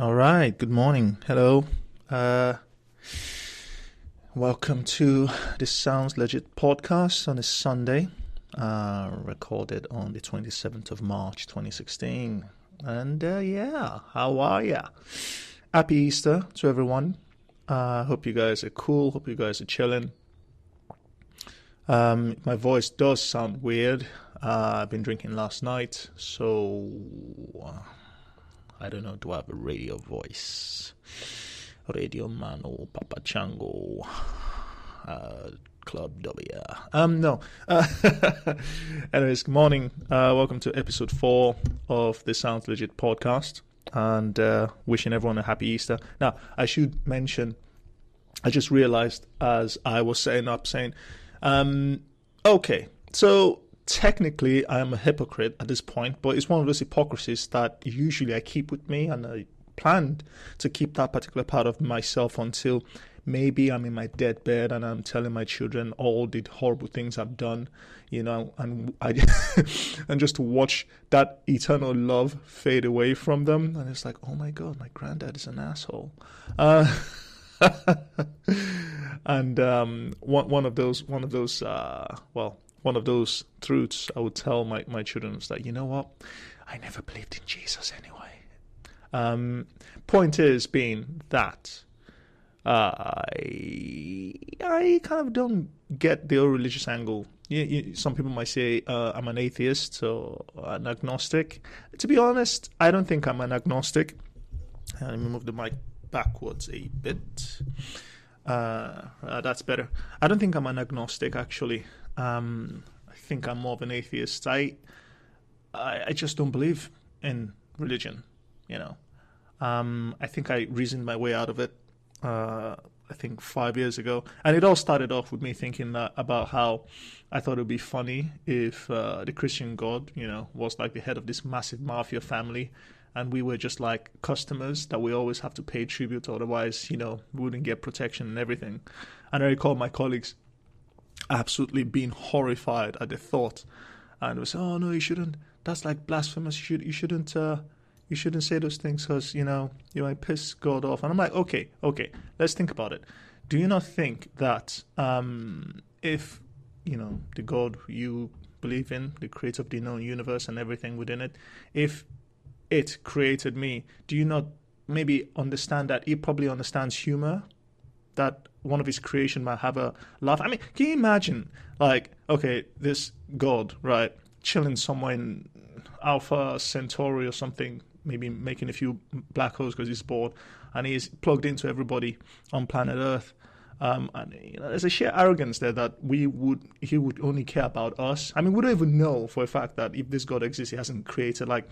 All right. Good morning. Hello. Welcome to This Sounds Legit podcast on a Sunday, recorded on the 27th of March, 2016. And how are ya? Happy Easter to everyone. Hope you guys are cool. Hope you guys are chilling. My voice does sound weird. I've been drinking last night, so I don't know. Do I have a radio voice? Radio Mano, Papa Chango, Club W. No. Anyways, good morning. Welcome to episode 4 of the Sounds Legit podcast, and wishing everyone a happy Easter. Now, I should mention, I just realized as I was saying, okay, so technically I am a hypocrite at this point, but it's one of those hypocrisies that usually I keep with me, and I planned to keep that particular part of myself until maybe I'm in my deathbed and I'm telling my children all the horrible things I've done, and I and just to watch that eternal love fade away from them, and it's like, oh my God, my granddad is an asshole. And one of those truths I would tell my children is that, you know what, I never believed in Jesus anyway. Point is being that I kind of don't get the old religious angle. Some people might say I'm an atheist or an agnostic. To be honest, I don't think I'm an agnostic. Let me move the mic backwards a bit. That's better. I don't think I'm an agnostic, actually. I think I'm more of an atheist. I just don't believe in religion, I think I reasoned my way out of it, I think 5 years ago. And it all started off with me thinking about how I thought it would be funny if the Christian God, was like the head of this massive mafia family, and we were just like customers that we always have to pay tribute, otherwise, we wouldn't get protection and everything. And I recall my colleagues absolutely being horrified at the thought, and it was, oh no, you shouldn't, that's like blasphemous, you shouldn't say those things because, you might piss God off. And I'm like, okay, let's think about it. Do you not think that if, the God you believe in, the creator of the known universe and everything within it, if it created me, do you not maybe understand that he probably understands humor? That one of his creation might have a laugh. I mean, can you imagine, like, okay, this God, right, chilling somewhere in Alpha Centauri or something, maybe making a few black holes because he's bored, and he's plugged into everybody on planet Earth. And there's a sheer arrogance there that he would only care about us. I mean, we don't even know for a fact that if this God exists, he hasn't created like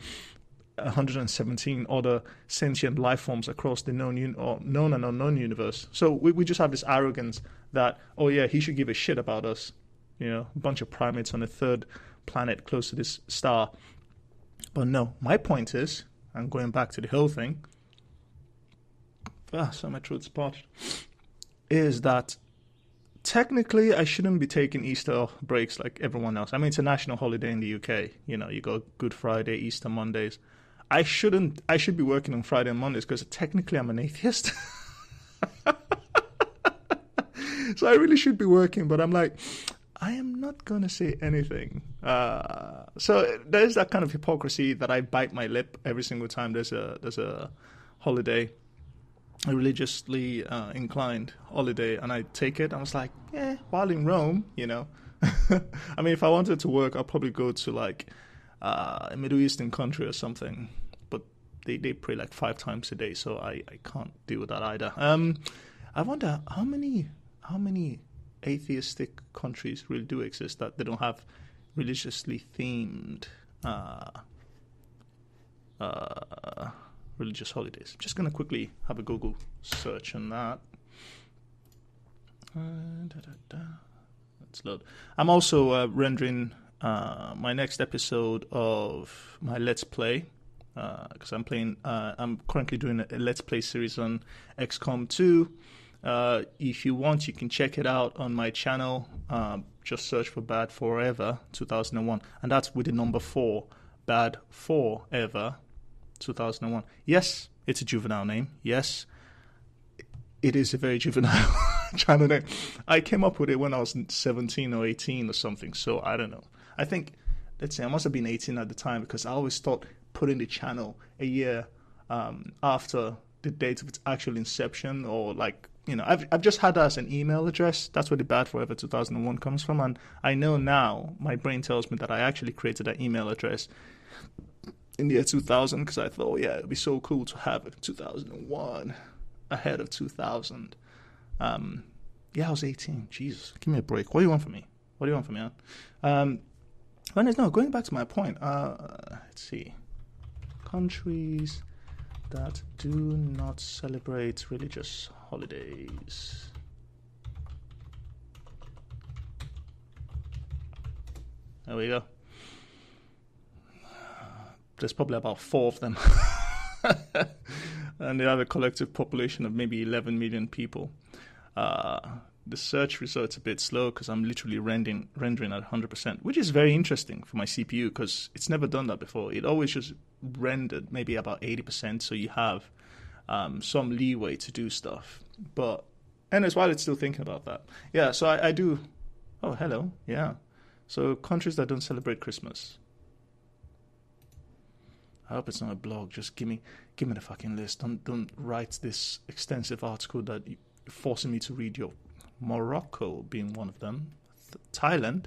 117 other sentient life forms across the known and unknown universe. So we just have this arrogance that, oh yeah, he should give a shit about us. A bunch of primates on a third planet close to this star. But no, my point is, I'm going back to the whole thing. So my throat's parched. Is that technically I shouldn't be taking Easter breaks like everyone else. I mean, it's a national holiday in the UK. You got Good Friday, Easter Mondays. I should be working on Friday and Mondays because technically I'm an atheist. So I really should be working, but I'm like, I am not going to say anything. So there's that kind of hypocrisy that I bite my lip every single time there's a holiday, a religiously inclined holiday, and I take it. I was like, while in Rome, I mean, if I wanted to work, I'll probably go to like a Middle Eastern country or something. But they pray like 5 times a day, so I can't deal with that either. I wonder how many atheistic countries really do exist that they don't have religiously themed religious holidays. I'm just going to quickly have a Google search on that. Let's load. I'm also rendering my next episode of my Let's Play because I'm currently doing a Let's Play series on XCOM 2. If you want, you can check it out on my channel. Just search for Bad Forever 2001, and that's with the number 4, Bad Forever 2001. Yes, It's a juvenile name, yes. It is a very juvenile channel name. I came up with it when I was 17 or 18 or something, so I don't know. I think, let's say I must have been 18 at the time, because I always thought putting the channel a year after the date of its actual inception, or like, you know, I've just had that as an email address. That's where the Bad Forever 2001 comes from, and I know now, my brain tells me that I actually created that email address in the year 2000, because I thought, yeah, it'd be so cool to have it in 2001 ahead of 2000. Yeah, I was 18. Jesus, give me a break. What do you want from me? What do you want from me, man? Going back to my point. Let's see. Countries that do not celebrate religious holidays. There we go. There's probably about 4 of them. And they have a collective population of maybe 11 million people. The search results a bit slow because I'm literally rendering at 100%, which is very interesting for my CPU because it's never done that before. It always just rendered maybe about 80%, so you have some leeway to do stuff. But, and as well, it's still thinking about that. Yeah, so I do. Oh, hello. Yeah. So countries that don't celebrate Christmas. I hope it's not a blog. Just give me the fucking list. Don't write this extensive article that you're forcing me to read. Your Morocco being one of them. Thailand.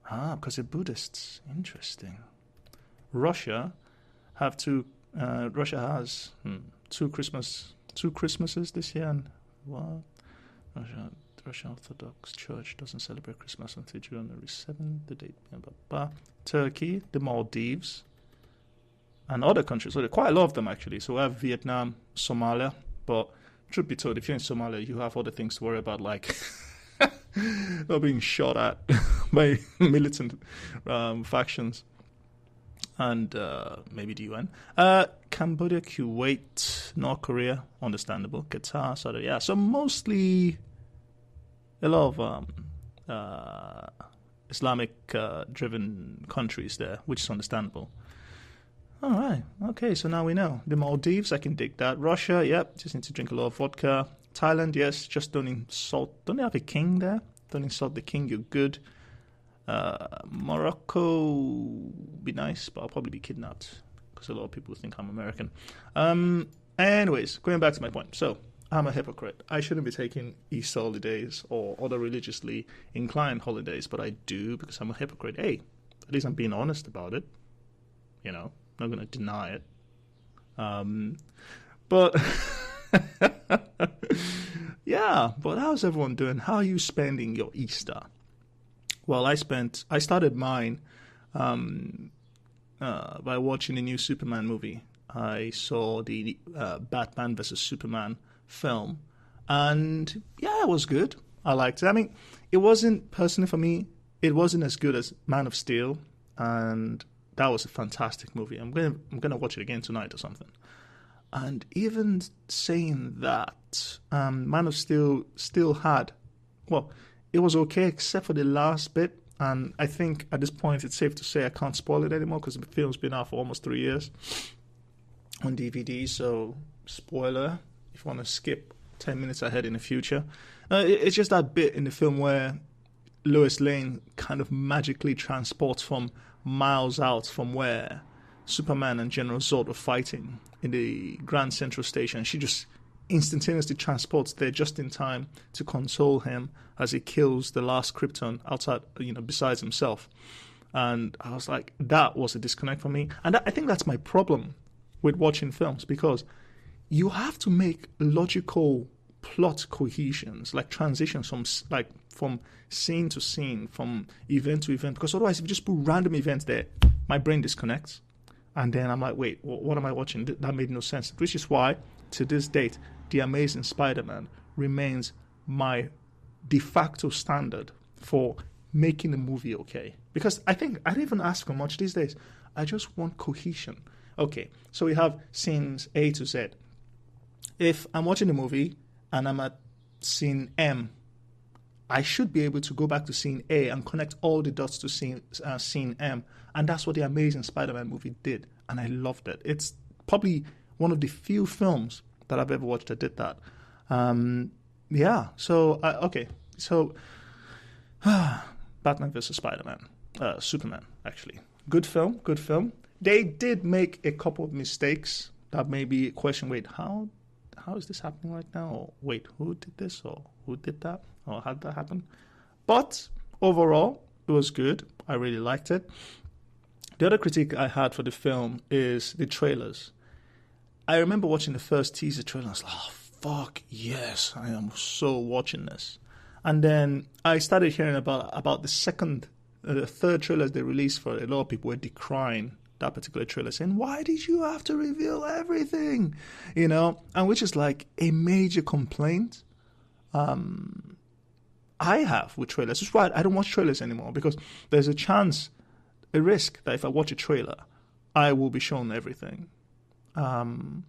Because they're Buddhists. Interesting. Russia have two. Russia has two Christmases this year. And what? Russian Orthodox Church doesn't celebrate Christmas until January 7th. The date. Turkey, the Maldives. And other countries, so there are quite a lot of them actually. So we have Vietnam, Somalia, but truth be told, if you're in Somalia, you have other things to worry about, like not being shot at by militant factions, and maybe the UN. Cambodia, Kuwait, North Korea, understandable. Qatar, Saudi, yeah. So mostly a lot of Islamic-driven countries there, which is understandable. All right. Okay, so now we know. The Maldives, I can dig that. Russia, yep, just need to drink a lot of vodka. Thailand, yes, just don't insult. Don't they have a king there? Don't insult the king, you're good. Morocco, be nice, but I'll probably be kidnapped because a lot of people think I'm American. Anyways, going back to my point. So, I'm a hypocrite. I shouldn't be taking Easter holidays or other religiously inclined holidays, but I do because I'm a hypocrite. Hey, at least I'm being honest about it. You know? I'm not going to deny it. But yeah, but how's everyone doing? How are you spending your Easter? Well, I started mine by watching the new Superman movie. I saw the Batman vs. Superman film, and yeah, it was good. I liked it. I mean, it wasn't, personally for me, it wasn't as good as Man of Steel, and that was a fantastic movie. I'm gonna watch it again tonight or something. And even saying that, Man of Steel still had, well, it was okay except for the last bit. And I think at this point it's safe to say I can't spoil it anymore because the film's been out for almost 3 years on DVD. So spoiler, if you want to skip 10 minutes ahead in the future. It's just that bit in the film where Lois Lane kind of magically transports from miles out from where Superman and General Zod were fighting in the Grand Central Station. She just instantaneously transports there just in time to console him as he kills the last Krypton outside, besides himself. And I was like, that was a disconnect for me. And I think that's my problem with watching films, because you have to make logical plot cohesions, like transitions from scene to scene, from event to event, because otherwise if you just put random events there, my brain disconnects, and then I'm like, wait, what am I watching? That made no sense. Which is why to this date The Amazing Spider-Man remains my de facto standard for making a movie okay, because I think I don't even ask for much these days. I just want cohesion. Okay, so we have scenes A to Z. If I'm watching a movie and I'm at scene M, I should be able to go back to scene A and connect all the dots to scene M. And that's what the Amazing Spider-Man movie did. And I loved it. It's probably one of the few films that I've ever watched that did that. Yeah. So okay. So Batman versus Spider-Man, Superman. Actually, good film. Good film. They did make a couple of mistakes that made me question. Wait, how is this happening right now? Or wait, who did this? Or who did that? Or how did that happen? But overall, it was good. I really liked it. The other critique I had for the film is the trailers. I remember watching the first teaser trailer. I was like, oh, fuck, yes, I am so watching this. And then I started hearing about the third trailers they released for it. A lot of people were decrying that particular trailer, saying, why did you have to reveal everything? You know, and which is like a major complaint I have with trailers. That's why I don't watch trailers anymore, because there's a risk that if I watch a trailer, I will be shown everything. And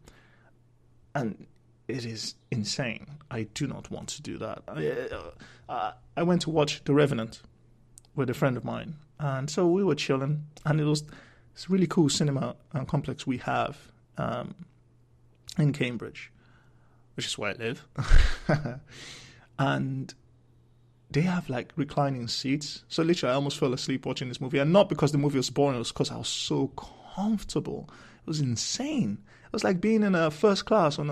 it is insane. I do not want to do that. I went to watch The Revenant with a friend of mine, and so we were chilling, and it's a really cool cinema complex we have in Cambridge, which is where I live. And they have like reclining seats. So literally I almost fell asleep watching this movie. And not because the movie was boring, it was because I was so comfortable. It was insane. It was like being in a first class on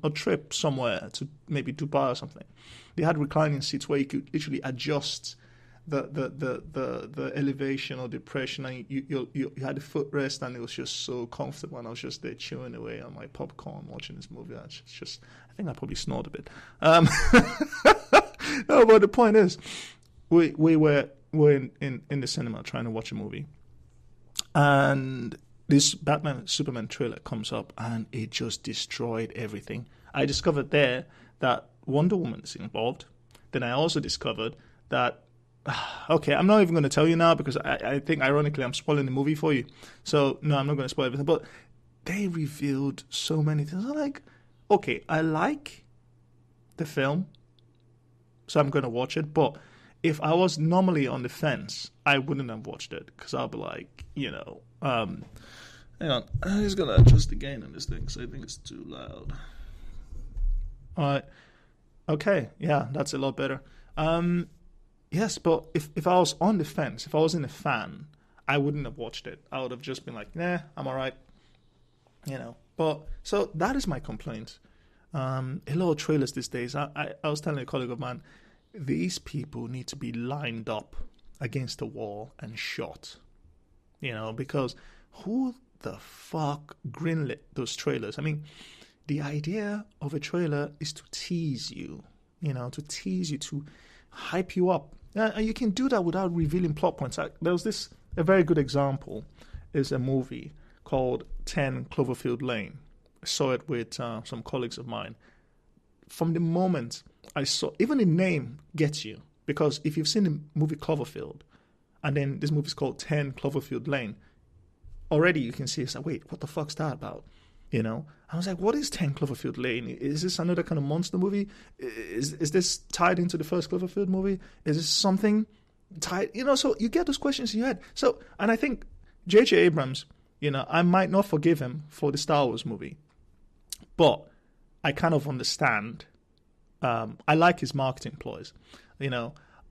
a trip somewhere to maybe Dubai or something. They had reclining seats where you could literally adjust the elevation or depression, and you had a footrest, and it was just so comfortable. And I was just there chewing away on my popcorn watching this movie. I think I probably snored a bit. No, but the point is, we were in the cinema trying to watch a movie, and this Batman Superman trailer comes up, and it just destroyed everything. I discovered there that Wonder Woman is involved. Then I also discovered that, okay, I'm not even going to tell you now, because I think ironically I'm spoiling the movie for you. So no, I'm not going to spoil everything. But they revealed so many things. I'm like, okay, I like the film, so I'm going to watch it. But if I was normally on the fence, I wouldn't have watched it, because I'll be like, hang on, I'm just going to adjust the gain on this thing, because I think it's too loud. All right. Okay, yeah, that's a lot better. Yes, but if I was on the fence, if I wasn't a fan, I wouldn't have watched it. I would have just been like, nah, I'm all right. But so that is my complaint. A lot of trailers these days. I was telling a colleague of mine, these people need to be lined up against the wall and shot. Because who the fuck greenlit those trailers? I mean, the idea of a trailer is to tease you, to hype you up. And you can do that without revealing plot points. There was a very good example is a movie called 10 Cloverfield Lane. I saw it with some colleagues of mine. From the moment I saw, even the name gets you, because if you've seen the movie Cloverfield, and then this movie is called 10 Cloverfield Lane, already you can see, it's like, wait, what the fuck's that about? I was like, what is 10 Cloverfield Lane? Is this another kind of monster movie? Is this tied into the first Cloverfield movie? Is this something tied? So you get those questions in your head. So, and I think J.J. Abrams, I might not forgive him for the Star Wars movie, but I kind of understand. I like his marketing ploys.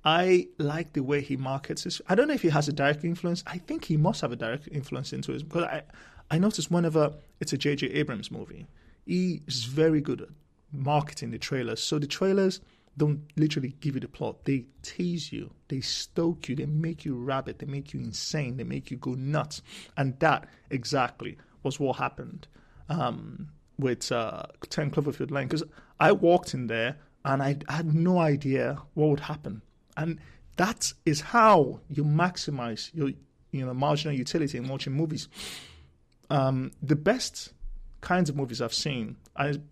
I like the way he markets his. I don't know if he has a direct influence. I think he must have a direct influence into it, because I notice whenever it's a J.J. Abrams movie, he is very good at marketing the trailers. So the trailers don't literally give you the plot. They tease you. They stoke you. They make you rabid. They make you insane. They make you go nuts. And that exactly was what happened with 10 Cloverfield Lane. Because I walked in there and I had no idea what would happen. And that is how you maximize your marginal utility in watching movies. The best kinds of movies I've seen,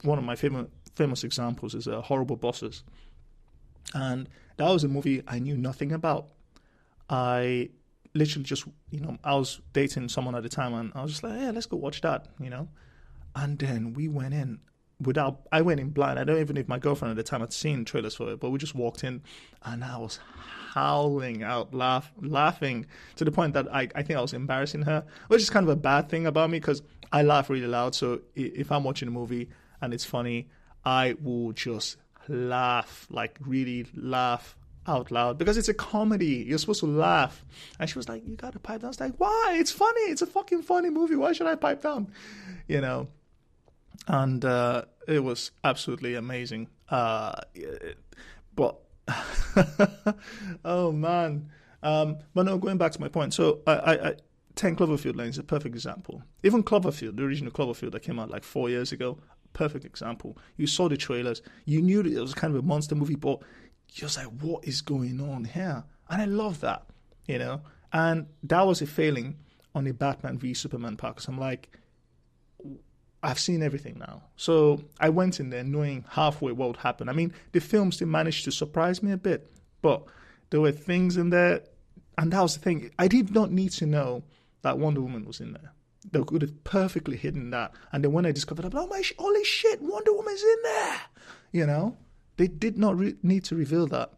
one of my famous examples is Horrible Bosses. And that was a movie I knew nothing about. I literally just, I was dating someone at the time, and I was just like, yeah, let's go watch that, And then we went in I went in blind. I don't even know if my girlfriend at the time had seen trailers for it, but we just walked in, and I was howling out, laughing to the point that I think I was embarrassing her, which is kind of a bad thing about me, because I laugh really loud. So if I'm watching a movie and it's funny, I will just laugh, like really laugh out loud, because it's a comedy. You're supposed to laugh. And she was like, you got to pipe down. I was like, why? It's funny. It's a fucking funny movie. Why should I pipe down? You know? And it was absolutely amazing. But, oh man. But no, going back to my point. So I 10 Cloverfield Lane is a perfect example. Even Cloverfield, the original Cloverfield that came out like 4 years ago, perfect example. You saw the trailers. You knew that it was kind of a monster movie, but you're like, what is going on here? And I love that, you know? And that was a failing on a Batman v Superman part, because I'm like, I've seen everything now. So I went in there knowing halfway what would happen. I mean, the film still managed to surprise me a bit, but there were things in there, and that was the thing. I did not need to know that Wonder Woman was in there. They could have perfectly hidden that. And then when I discovered, I'm like, oh my, holy shit, Wonder Woman's in there, you know? They did not need to reveal that.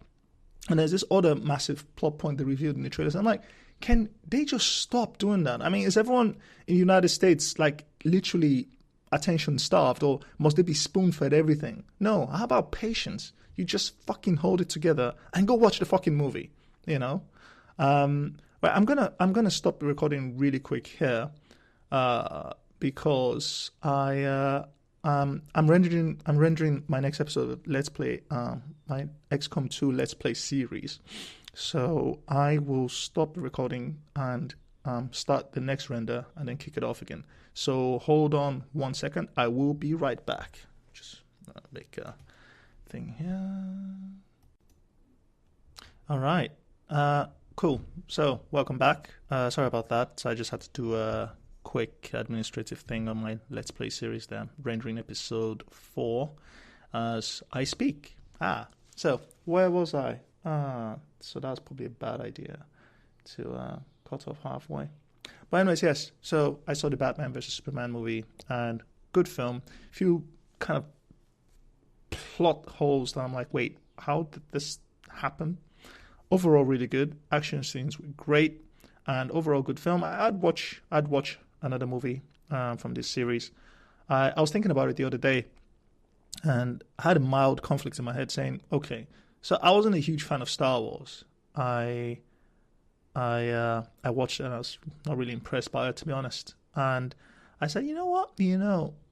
And there's this other massive plot point they revealed in the trailers. I'm like, can they just stop doing that? I mean, is everyone in the United States like literally attention starved, or must they be spoon-fed everything? No, how about patience? You just fucking hold it together and go watch the fucking movie, you know? Right, I'm gonna stop the recording really quick here because I'm rendering my next episode of Let's Play, my XCOM 2 Let's Play series. So I will stop the recording and start the next render and then kick it off again. So hold on 1 second. I will be right back. Just make a thing here. All right. Cool. So welcome back. Sorry about that. So I just had to do a quick administrative thing on my Let's Play series there, rendering episode 4 as I speak. So where was I? So that's probably a bad idea to cut off halfway. But anyways, yes, so I saw the Batman vs Superman movie, and good film. Few kind of plot holes that I'm like, wait, how did this happen? Overall, really good. Action scenes were great, and overall good film. I'd watch another movie from this series. I was thinking about it the other day, and I had a mild conflict in my head saying, okay, so I wasn't a huge fan of Star Wars. I watched it and I was not really impressed by it, to be honest. And I said, you know what?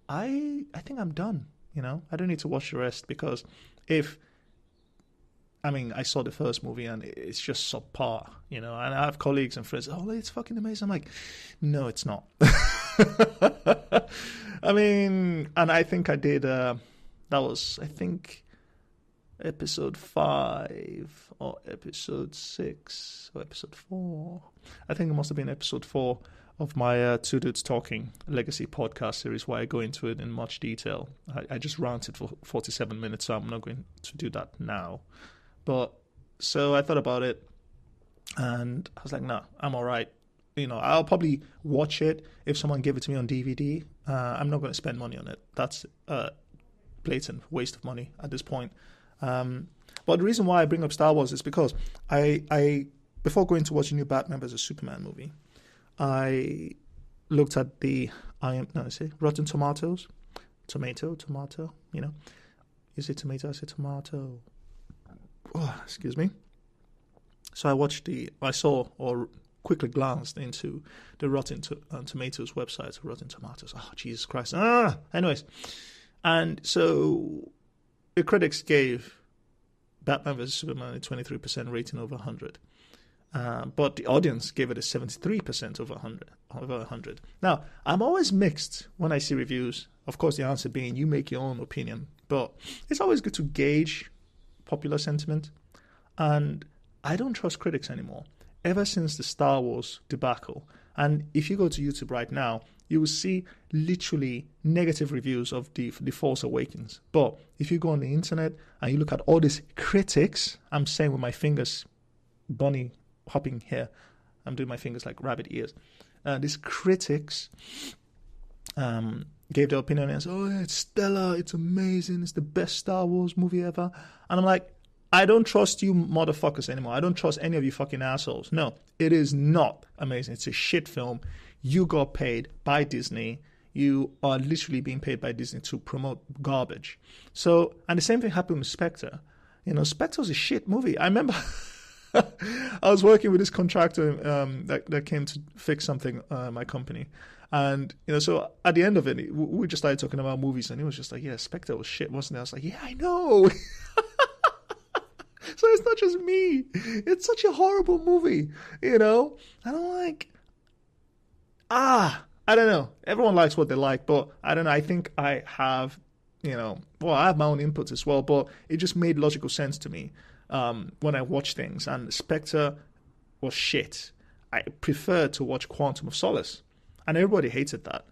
I think I'm done. I don't need to watch the rest, because I saw the first movie and it's just subpar, and I have colleagues and friends, oh, it's fucking amazing. I'm like, no, it's not. And I think I did, that was, I think, episode 5 or episode 6 or episode 4. I think it must have been episode 4 of my Two Dudes Talking Legacy podcast series, where I go into it in much detail. I just ranted for 47 minutes, so I'm not going to do that now. But so I thought about it, and I was like, no, I'm all right. I'll probably watch it if someone gave it to me on DVD. I'm not going to spend money on it. That's a blatant waste of money at this point. But the reason why I bring up Star Wars is because I before going to watch a new Batman vs Superman movie, I looked at the Rotten Tomatoes, tomato. You say tomato, I say tomato. Oh, excuse me. So I saw or quickly glanced into the Rotten Tomatoes website, Rotten Tomatoes. Oh, Jesus Christ. Anyways, and so the critics gave Batman vs Superman a 23% rating over 100. But the audience gave it a 73% over 100. Now, I'm always mixed when I see reviews. Of course, the answer being you make your own opinion. But it's always good to gauge popular sentiment. And I don't trust critics anymore. Ever since the Star Wars debacle. And if you go to YouTube right now, you will see literally negative reviews of the Force Awakens. But if you go on the internet and you look at all these critics, I'm saying with my fingers, bunny hopping here, I'm doing my fingers like rabbit ears. These critics gave their opinion and said, oh, yeah, it's stellar, it's amazing, it's the best Star Wars movie ever. And I'm like, I don't trust you motherfuckers anymore. I don't trust any of you fucking assholes. No, it is not amazing. It's a shit film. You got paid by Disney. you are literally being paid by Disney to promote garbage. So, and the same thing happened with Spectre. Spectre was a shit movie. I remember I was working with this contractor that came to fix something my company. And, so at the end of it, we just started talking about movies, and he was just like, yeah, Spectre was shit, wasn't it? I was like, yeah, I know. So it's not just me. It's such a horrible movie, And I'm like, I don't know. Everyone likes what they like, but I don't know. I think I have, I have my own inputs as well, but it just made logical sense to me when I watch things. And Spectre was shit. I preferred to watch Quantum of Solace, and everybody hated that.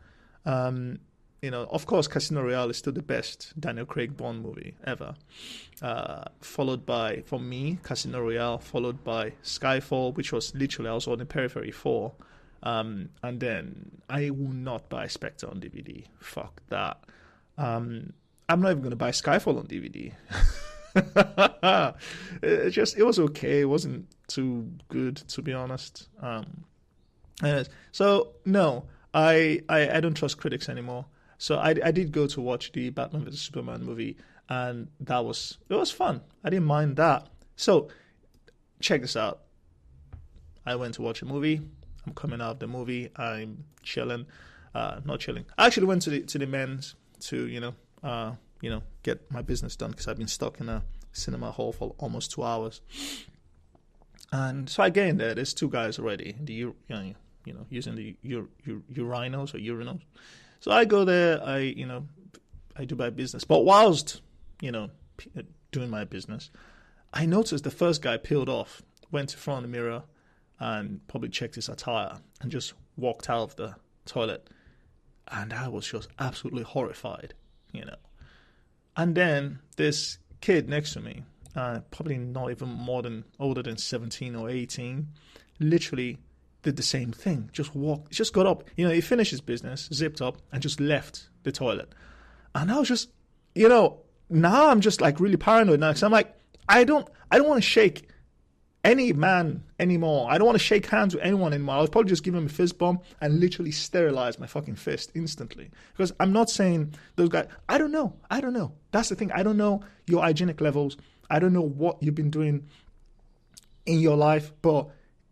Of course, Casino Royale is still the best Daniel Craig Bond movie ever. Followed by, for me, Casino Royale, followed by Skyfall, which was literally, I was on the periphery for. And then I will not buy Spectre on DVD. Fuck that. I'm not even going to buy Skyfall on DVD. It was okay. It wasn't too good, to be honest. Anyways, so no, I don't trust critics anymore. So I did go to watch the Batman vs Superman movie, and it was fun. I didn't mind that. So check this out. I went to watch a movie. I'm coming out of the movie. I'm chilling. Not chilling. I actually went to the men's to get my business done, because I've been stuck in a cinema hall for almost 2 hours. And so I get in there. There's two guys already. Using the urinals or urinals. So I go there. I do my business. But whilst doing my business, I noticed the first guy peeled off, went in front of the mirror, and probably checked his attire, and just walked out of the toilet. And I was just absolutely horrified, And then this kid next to me, probably not even older than 17 or 18, literally did the same thing. Just got up. He finished his business, zipped up, and just left the toilet. And I was just, now I'm just like really paranoid now, because I'm like, I don't want to shake any man anymore. I don't want to shake hands with anyone anymore. I'll probably just give him a fist bump and literally sterilize my fucking fist instantly. Because I'm not saying those guys, I don't know. That's the thing. I don't know your hygienic levels. I don't know what you've been doing in your life. But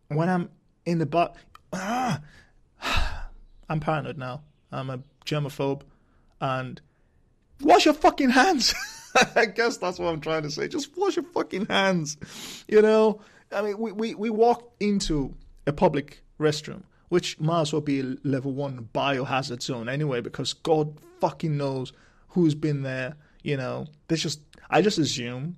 when I'm in the butt, I'm paranoid now. I'm a germaphobe. And wash your fucking hands. I guess that's what I'm trying to say. Just wash your fucking hands. I mean, we walk into a public restroom, which might as well be a level 1 biohazard zone anyway, because God fucking knows who's been there. I just assume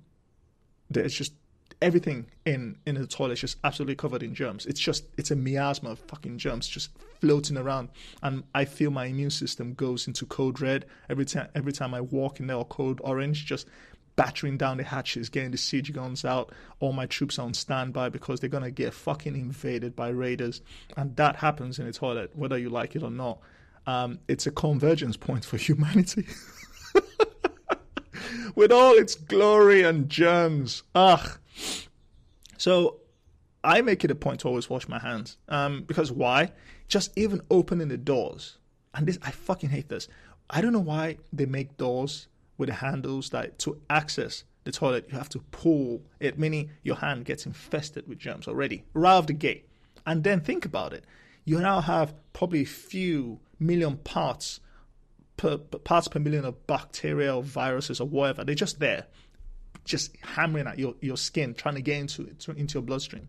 there's just everything in the toilet is just absolutely covered in germs. It's a miasma of fucking germs just floating around, and I feel my immune system goes into code red every time I walk in there, or code orange, just battering down the hatches, getting the siege guns out. All my troops are on standby, because they're gonna get fucking invaded by raiders, and that happens in the toilet, whether you like it or not. It's a convergence point for humanity. With all its glory and germs. So I make it a point to always wash my hands. Because why? Just even opening the doors. And I fucking hate this. I don't know why they make doors with the handles that to access the toilet, you have to pull it, meaning your hand gets infested with germs already, right off the gate. And then think about it. You now have probably a few million parts per million of bacteria or viruses or whatever. They're just there, just hammering at your skin, trying to get into your bloodstream.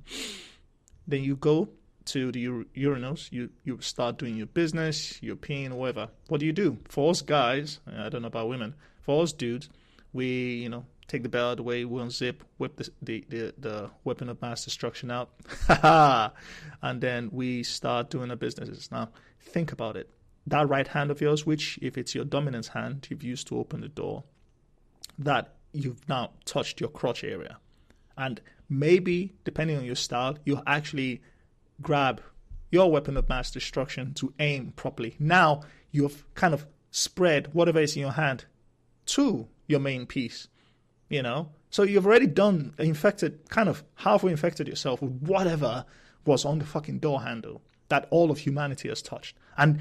Then you go to the urinals, you start doing your business, you're peeing, whatever. What do? For us guys, I don't know about women, for us dudes, we, take the belt out of the way, we unzip, whip the weapon of mass destruction out, and then we start doing our businesses. Now, think about it. That right hand of yours, which, if it's your dominant hand, you've used to open the door, that you've now touched your crotch area. And maybe, depending on your style, you'll actually grab your weapon of mass destruction to aim properly. Now, you've kind of spread whatever is in your hand to your main piece, So you've already kind of halfway infected yourself with whatever was on the fucking door handle that all of humanity has touched. And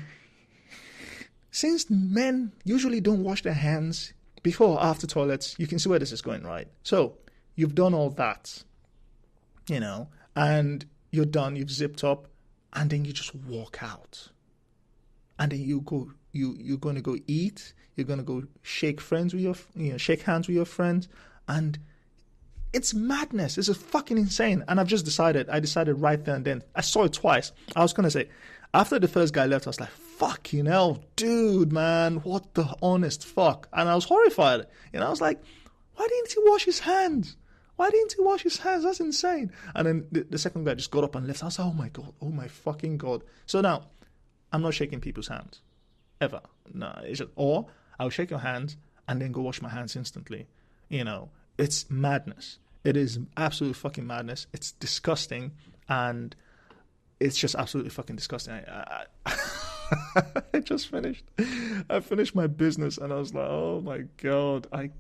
since men usually don't wash their hands before or after toilets, you can see where this is going, right? So you've done all that, and you're done, you've zipped up, and then you just walk out. And then you're going to go eat, you're going to go shake hands with your friends, and it's madness. This is fucking insane. And I decided right there and then. I saw it twice. I was going to say, after the first guy left, I was like, fucking hell, dude, man, what the honest fuck? And I was horrified. I was like, why didn't he wash his hands? Why didn't he wash his hands? That's insane. And then the second guy just got up and left. I was like, oh my God, oh my fucking God. So now, I'm not shaking people's hands. Ever. No, or I'll shake your hands and then go wash my hands instantly. It's madness. It is absolute fucking madness. It's disgusting, and it's just absolutely fucking disgusting. I just finished. I finished my business, and I was like, oh my God, I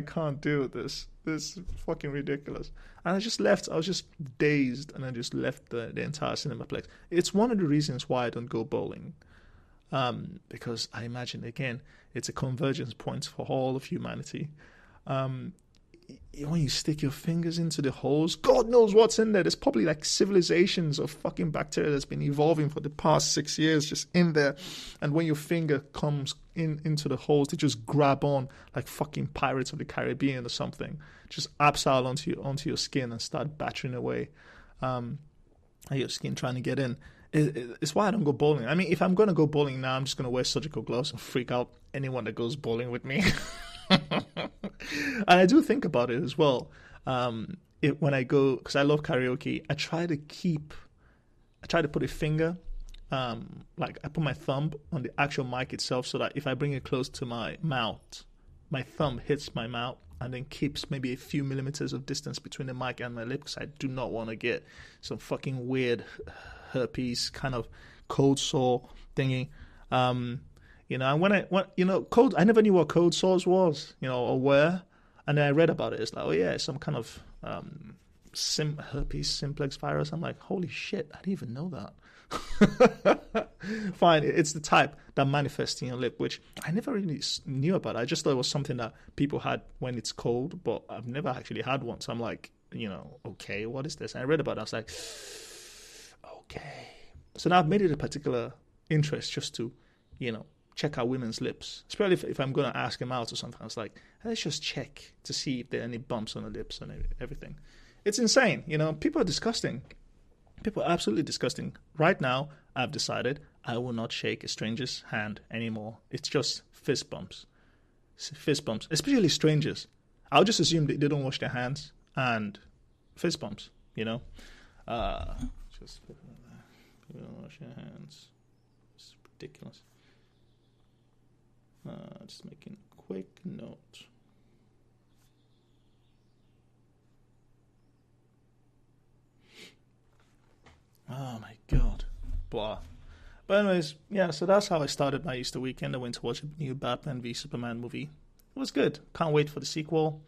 can't deal with this. This is fucking ridiculous. And I just left. I was just dazed, and I just left the entire cinemaplex. It's one of the reasons why I don't go bowling. Because I imagine, again, it's a convergence point for all of humanity. When you stick your fingers into the holes, God knows what's in there. There's probably like civilizations of fucking bacteria that's been evolving for the past 6 years just in there. And when your finger comes into the holes, they just grab on like fucking Pirates of the Caribbean or something. Just abseil onto your skin and start battering away at your skin trying to get in. It's why I don't go bowling. I mean, if I'm going to go bowling now, I'm just going to wear surgical gloves and freak out anyone that goes bowling with me. And I do think about it as well. When I go, because I love karaoke, I try to put a finger, like I put my thumb on the actual mic itself, so that if I bring it close to my mouth, my thumb hits my mouth and then keeps maybe a few millimeters of distance between the mic and my lip, because I do not want to get some fucking weird herpes kind of cold sore thingy. And cold, I never knew what cold sores was, or where. And then I read about it. It's like, oh yeah, some kind of herpes simplex virus. I'm like, holy shit, I didn't even know that. Fine, it's the type that manifests in your lip, which I never really knew about. I just thought it was something that people had when it's cold, but I've never actually had one. So I'm like, okay, what is this? And I read about it. I was like, okay. So now I've made it a particular interest just to, check out women's lips, especially if I'm going to ask them out or something. I was like, let's just check to see if there are any bumps on the lips and everything. It's insane. People are disgusting. People are absolutely disgusting. Right now, I've decided I will not shake a stranger's hand anymore. It's just fist bumps. Fist bumps, especially strangers. I'll just assume they don't wash their hands and fist bumps, Just you don't wash your hands. It's ridiculous. Just making a quick note. Oh my God. Blah. But anyways, yeah, so that's how I started my Easter weekend. I went to watch a new Batman v Superman movie. It was good. Can't wait for the sequel.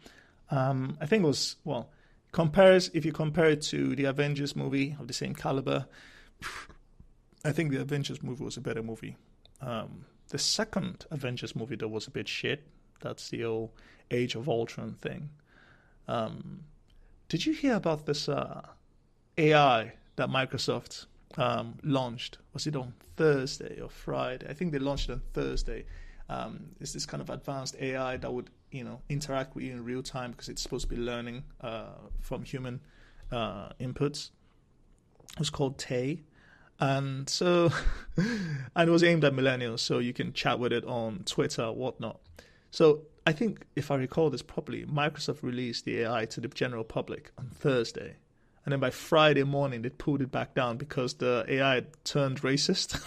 I think it was, if you compare it to the Avengers movie of the same caliber, I think the Avengers movie was a better movie. The second Avengers movie, though, was a bit shit. That's the old Age of Ultron thing. Did you hear about this AI that Microsoft launched? Was it on Thursday or Friday? I think they launched it on Thursday. It's this kind of advanced AI that would, interact with you in real time, because it's supposed to be learning from human inputs. It was called Tay. And so, and it was aimed at millennials, so you can chat with it on Twitter or whatnot. So I think, if I recall this properly, Microsoft released the AI to the general public on Thursday. And then by Friday morning, they pulled it back down because the AI turned racist.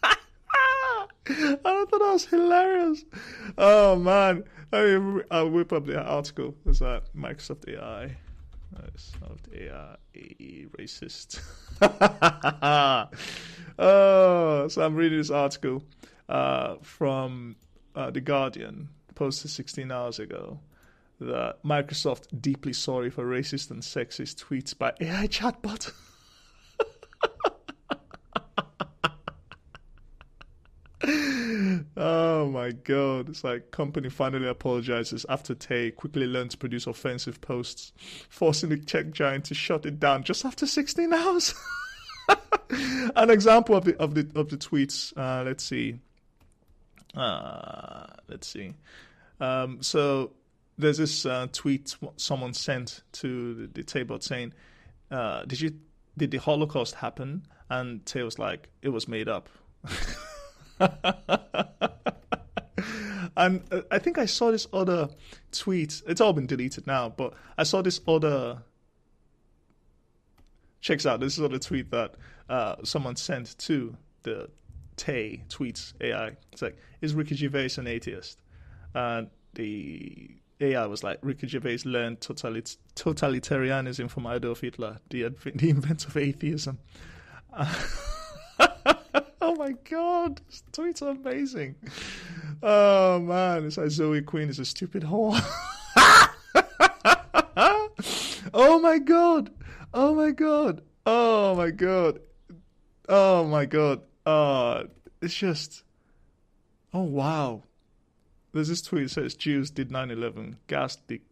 I thought that was hilarious. Oh, man. I'll whip up the article. It's Microsoft AI. Microsoft AI racist. So I'm reading this article from The Guardian, posted 16 hours ago, that Microsoft deeply sorry for racist and sexist tweets by AI chatbot. Oh my God. It's like company finally apologizes after Tay quickly learned to produce offensive posts, forcing the tech giant to shut it down just after 16 hours. An example of the tweets. Let's see. So there's this tweet someone sent to the Tay bot saying, did the Holocaust happen? And Tay was like, it was made up. And I think I saw this other tweet. It's all been deleted now, but I saw this other. Checks out. This is other tweet that someone sent to the Tay tweets AI. It's like, is Ricky Gervais an atheist? And the AI was like, Ricky Gervais learned totalitarianism from Adolf Hitler, the inventor of atheism. Oh my God, this tweets are amazing. Oh man, it's like Zoe Quinn is a stupid whore. Oh my God. Oh my God. Oh my God. Oh my God. It's just, oh wow. There's this tweet that says Jews did 9/11, gassed the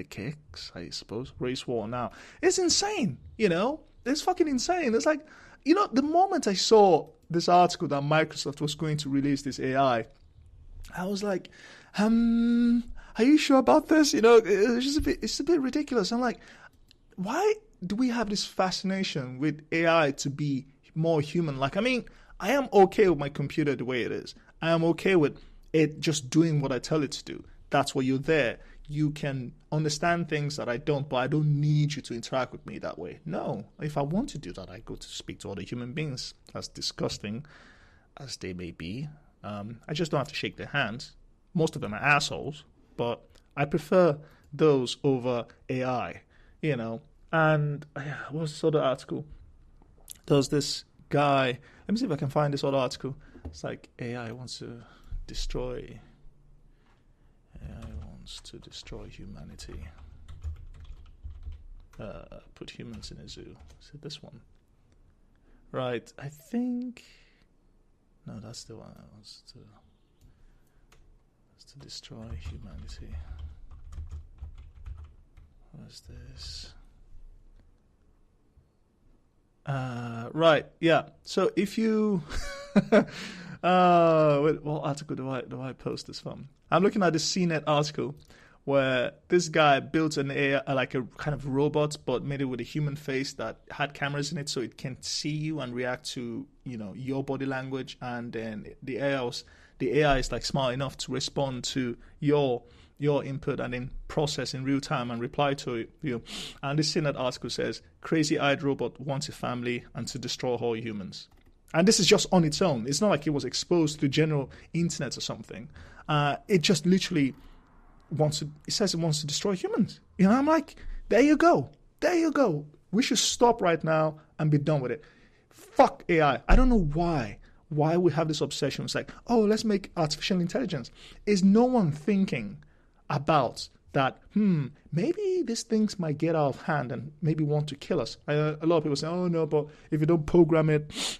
kicks, I suppose, race war now. It's insane, you know? It's fucking insane. It's like, you know, the moment I saw this article that Microsoft was going to release this AI, I was like, are you sure about this? You know, it's a bit ridiculous. I'm like, why do we have this fascination with AI to be more human? Like, I mean, I am okay with my computer the way it is. I am okay with it just doing what I tell it to do. That's why you're there. You can understand things that I don't, but I don't need you to interact with me that way. No, if I want to do that, I go to speak to other human beings, as disgusting as they may be. I just don't have to shake their hands. Most of them are assholes, but I prefer those over AI, you know. And what's this other article? There's this guy, let me see if I can find this other article. It's like AI wants to destroy humanity. Put humans in a zoo. Is it this one? Right, I think. No, that's the one. That's to destroy humanity. What's this? Right, yeah. So if you, what article do I post this from? I'm looking at this CNET article where this guy built an AI, like a kind of robot, but made it with a human face that had cameras in it, so it can see you and react to, you know, your body language. And then the AI is like smart enough to respond to your input and then process in real time and reply to you. And this CNET article says, crazy-eyed robot wants a family and to destroy all humans. And this is just on its own. It's not like it was exposed to the general internet or something. It just literally says it wants to destroy humans. You know, I'm like, there you go. We should stop right now and be done with it. Fuck AI. I don't know why we have this obsession. It's like, oh, let's make artificial intelligence. Is no one thinking about that, maybe these things might get out of hand and maybe want to kill us? A lot of people say, oh no, but if you don't program it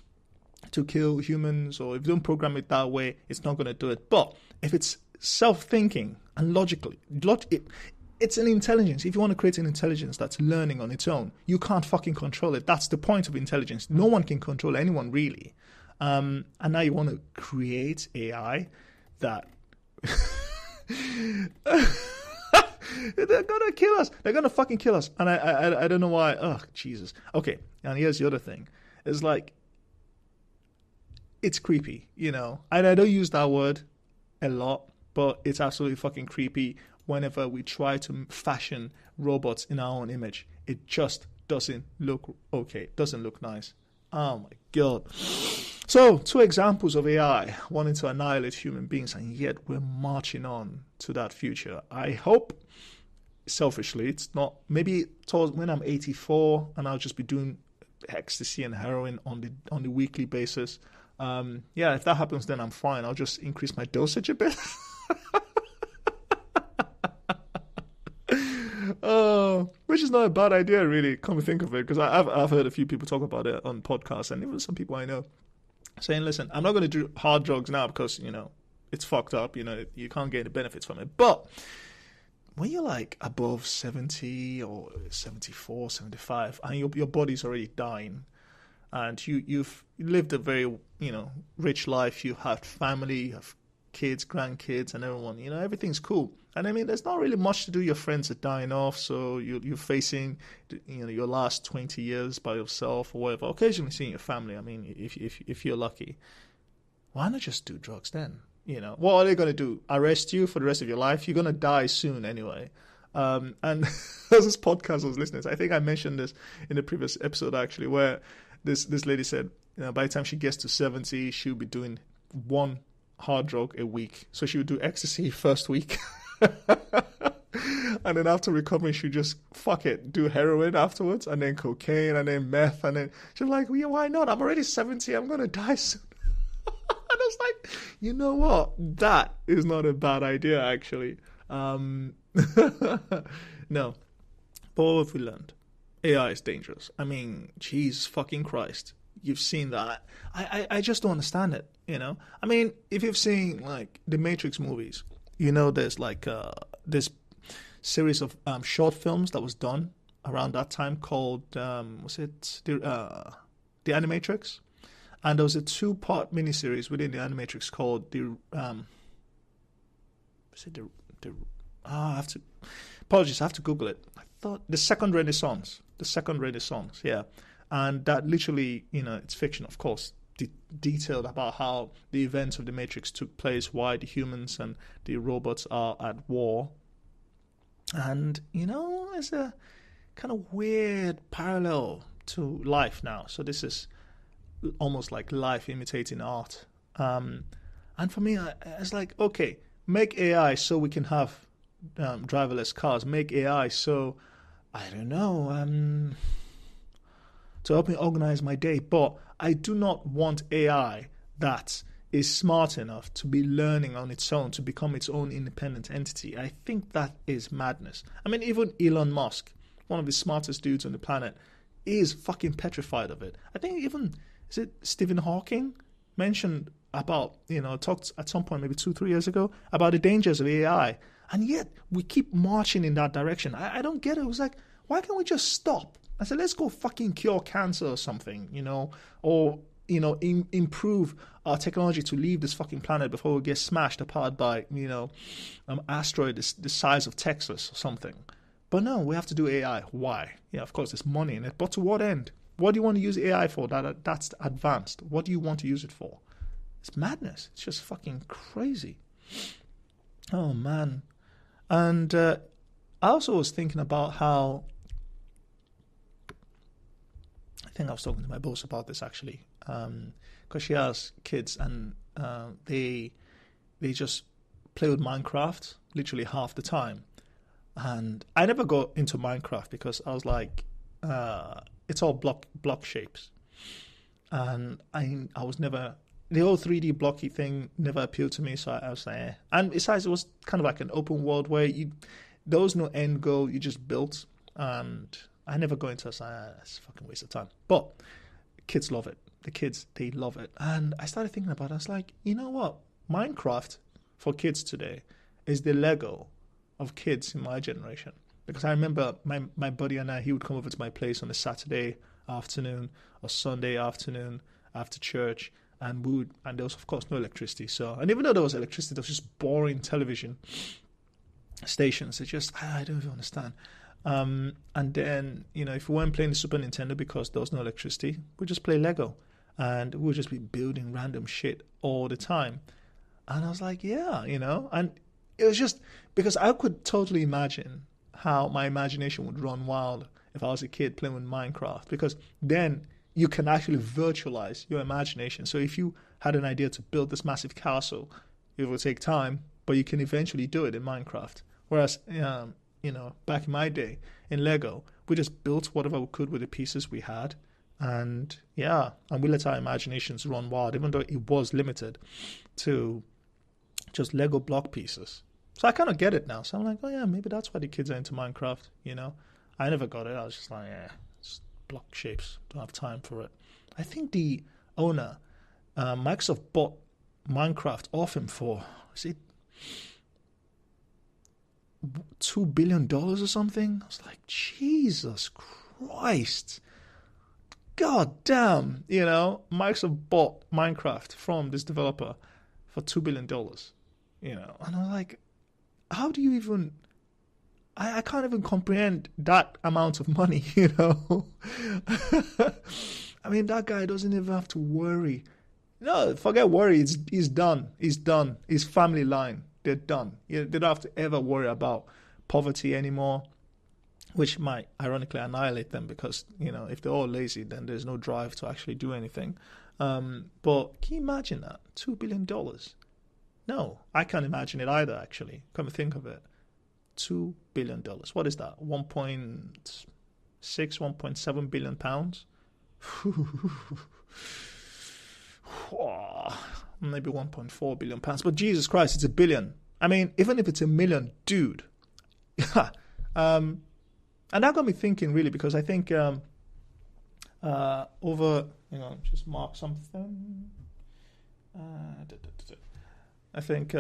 to kill humans, or if you don't program it that way, it's not going to do it. But if it's self-thinking and logically, it's an intelligence. If you want to create an intelligence that's learning on its own, you can't fucking control it. That's the point of intelligence. No one can control anyone, really. And now you want to create AI that they're gonna kill us. They're gonna fucking kill us. And I don't know why. Oh, Jesus. Okay, and here's the other thing. It's like, it's creepy, you know. And I don't use that word a lot, but it's absolutely fucking creepy whenever we try to fashion robots in our own image. It just doesn't look okay. It doesn't look nice. Oh my God. So, 2 examples of AI wanting to annihilate human beings, and yet we're marching on to that future. I hope, selfishly, it's not, maybe towards when I'm 84 and I'll just be doing ecstasy and heroin on the weekly basis. Yeah, if that happens, then I'm fine. I'll just increase my dosage a bit. Which is not a bad idea, really, come to think of it, because I've heard a few people talk about it on podcasts, and even some people I know. saying, listen, I'm not going to do hard drugs now because, it's fucked up. You can't get the benefits from it. But when you're like above 70 or 74, 75, and your body's already dying, and you've lived a very, rich life, you have family, you have kids, grandkids, and everyone, everything's cool. And I mean, there's not really much to do. Your friends are dying off, so you're facing, your last 20 years by yourself or whatever. Occasionally seeing your family. I mean, if you're lucky, why not just do drugs then? What are they going to do? Arrest you for the rest of your life? You're going to die soon anyway. And there's this podcast I was listening to. I think I mentioned this in the previous episode actually, where this lady said, by the time she gets to 70, she'll be doing one hard drug a week. So she would do ecstasy first week. And then after recovering, she'd just do heroin afterwards, and then cocaine, and then meth, and then she's like, yeah, why not? I'm already 70. I'm going to die soon. And I was like, you know what? That is not a bad idea, actually. No. But what have we learned? AI is dangerous. I mean, Jesus fucking Christ. You've seen that. I just don't understand it, I mean, if you've seen, like, the Matrix movies, there's, like, this series of short films that was done around that time called, was it The Animatrix? And there was a 2-part miniseries within The Animatrix called apologies, I have to Google it. I thought The Second Renaissance, yeah. And that literally, it's fiction, of course, detailed about how the events of the Matrix took place, why the humans and the robots are at war. And, it's a kind of weird parallel to life now. So this is almost like life imitating art. And for me, it's like, okay, make AI so we can have driverless cars. Make AI so, I don't know, to help me organize my day. But I do not want AI that is smart enough to be learning on its own, to become its own independent entity. I think that is madness. I mean, even Elon Musk, one of the smartest dudes on the planet, is fucking petrified of it. I think even, is it Stephen Hawking mentioned about, talked at some point maybe 2-3 years ago about the dangers of AI. And yet we keep marching in that direction. I don't get it. It was like, why can't we just stop? I said, let's go fucking cure cancer or something, or, improve our technology to leave this fucking planet before we get smashed apart by, asteroid the size of Texas or something. But no, we have to do AI. Why? Yeah, of course, there's money in it. But to what end? What do you want to use AI for? That's advanced. What do you want to use it for? It's madness. It's just fucking crazy. Oh, man. And I also was thinking about how, I think I was talking to my boss about this actually, because she has kids and they just play with Minecraft literally half the time. And I never got into Minecraft because I was like, it's all block shapes. And I was never, the whole 3D blocky thing never appealed to me, so I was like, eh. And besides, it was kind of like an open world where there was no end goal, you just built. And I never go into it, so it's a fucking waste of time. But kids love it. The kids, they love it. And I started thinking about it. I was like, you know what? Minecraft for kids today is the Lego of kids in my generation. Because I remember my buddy and I, he would come over to my place on a Saturday afternoon or Sunday afternoon after church, and there was of course no electricity. So, and even though there was electricity, there was just boring television stations. It's just, I don't even understand. And then, if we weren't playing the Super Nintendo because there was no electricity, we'd just play Lego, and we'd just be building random shit all the time. And I was like, yeah, and it was just because I could totally imagine how my imagination would run wild if I was a kid playing with Minecraft, because then you can actually virtualize your imagination. So if you had an idea to build this massive castle, it will take time, but you can eventually do it in Minecraft. Whereas, back in my day in Lego, we just built whatever we could with the pieces we had. And yeah, and we let our imaginations run wild, even though it was limited to just Lego block pieces. So I kind of get it now. So I'm like, oh yeah, maybe that's why the kids are into Minecraft, I never got it. I was just like, yeah, it's block shapes. Don't have time for it. I think the owner Microsoft bought Minecraft off him for, is it $2 billion or something? I was like, Jesus Christ. God damn. Microsoft bought Minecraft from this developer for $2 billion. And I'm like, how do you even... I can't even comprehend that amount of money, I mean, that guy doesn't even have to worry. No, forget worry. He's done. He's done. His family line, they're done. They don't have to ever worry about poverty anymore, which might ironically annihilate them because, if they're all lazy, then there's no drive to actually do anything. But can you imagine that? $2 billion. No, I can't imagine it either, actually. Come to think of it. $2 billion. What is that? 1.6, 1.7 billion pounds? Maybe 1.4 billion pounds. But Jesus Christ, it's a billion. I mean, even if it's a million, dude. And that got me thinking, really, because I think just mark something. I think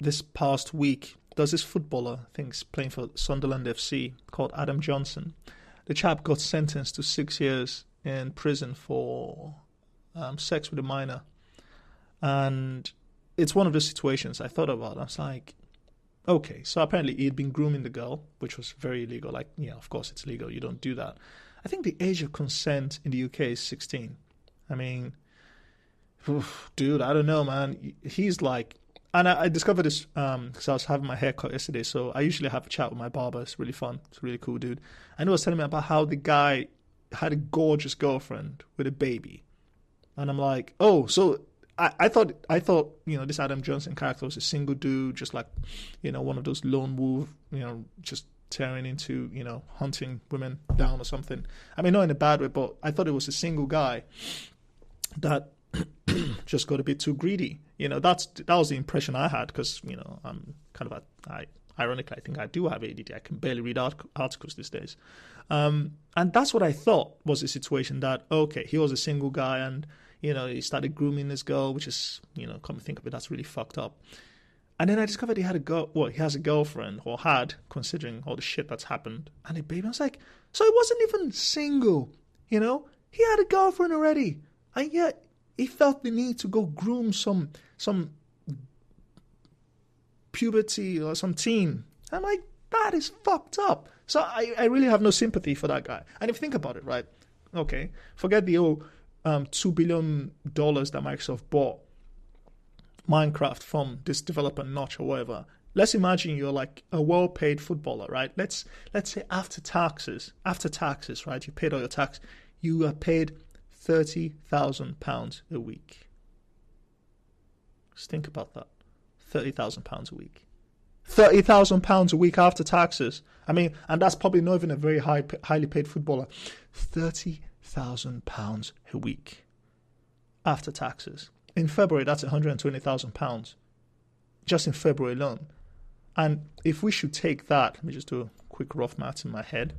this past week, there's this footballer, I think he's playing for Sunderland FC, called Adamn Johnson. The chap got sentenced to 6 years in prison for sex with a minor. And it's one of those situations I thought about. I was like, okay, so apparently he'd been grooming the girl, which was very illegal. Like, of course it's legal. You don't do that. I think the age of consent in the UK is 16. I mean, dude, I don't know, man. He's like... And I discovered this because I was having my hair cut yesterday. So I usually have a chat with my barber. It's really fun. It's a really cool dude. And he was telling me about how the guy had a gorgeous girlfriend with a baby. And I'm like, oh, so I thought this Adamn Johnson character was a single dude, just like, one of those lone wolf, just tearing into, hunting women down or something. I mean, not in a bad way, but I thought it was a single guy that just got a bit too greedy. That was the impression I had because, I'm kind of ironically, I think I do have ADD. I can barely read articles these days. And that's what I thought was the situation that, okay, he was a single guy and, he started grooming this girl, which is, come to think of it, that's really fucked up. And then I discovered he has a girlfriend, or had, considering all the shit that's happened, and a baby. I was like, so he wasn't even single, he had a girlfriend already. And yet, he felt the need to go groom some puberty or some teen. I'm like, that is fucked up. So I really have no sympathy for that guy. And if you think about it, right? Okay, forget the old $2 billion that Microsoft bought Minecraft from this developer Notch or whatever. Let's imagine you're like a well-paid footballer, right? Let's say after taxes, right? You paid all your tax. You are paid £30,000 a week. Just think about that. £30,000 a week. £30,000 a week after taxes. I mean, and that's probably not even a very highly paid footballer. £30,000 a week after taxes. In February, that's £120,000 just in February alone. And if we should take that, let me just do a quick rough math in my head.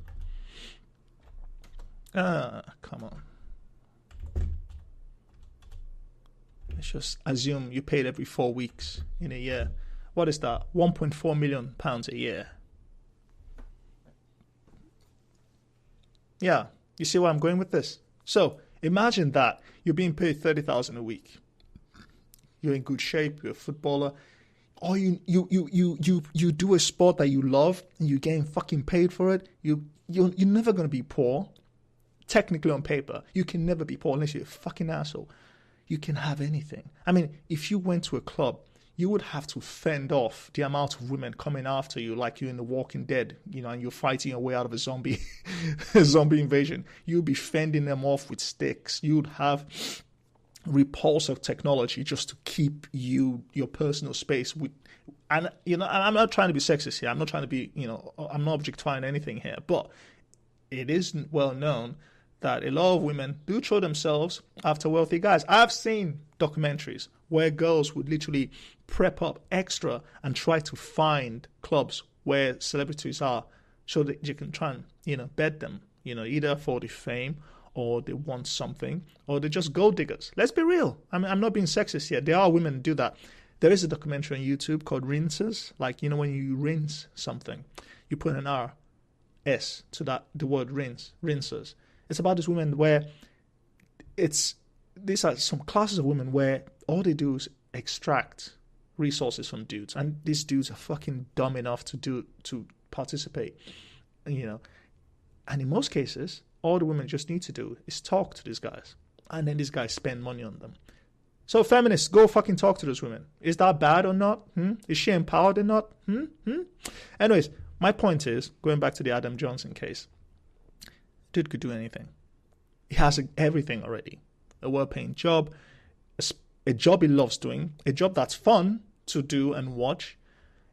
Come on. Let's just assume you paid every 4 weeks in a year. What is that? £1.4 million a year. Yeah, you see where I'm going with this? So imagine that you're being paid $30,000 a week. You're in good shape. You're a footballer. Or you do a sport that you love and you're getting fucking paid for it. You're never gonna be poor. Technically on paper, you can never be poor unless you're a fucking asshole. You can have anything. I mean, if you went to a club, you would have to fend off the amount of women coming after you like you're in The Walking Dead, and you're fighting your way out of a zombie invasion. You'd be fending them off with sticks. You'd have repulsive technology just to keep your personal space with. And, I'm not trying to be sexist here. I'm not trying to be, I'm not objectifying anything here. But it isn't well known that a lot of women do throw themselves after wealthy guys. I've seen documentaries where girls would literally prep up extra and try to find clubs where celebrities are so that you can try and, bed them, either for the fame or they want something, or they're just gold diggers. Let's be real. I mean, I'm not being sexist here. There are women who do that. There is a documentary on YouTube called Rinsers. Like, when you rinse something, you put an R-S to the word rinse, rinsers. It's about this woman where these are some classes of women where all they do is extract resources from dudes, and these dudes are fucking dumb enough to participate, and in most cases all the women just need to do is talk to these guys, and then these guys spend money on them. So feminists, go fucking talk to those women. Is that bad or not? Is she empowered or not? Anyways, my point is, going back to the Adamn Johnson case, dude could do anything. He has everything already. A well-paying job, a job he loves doing, a job that's fun to do and watch.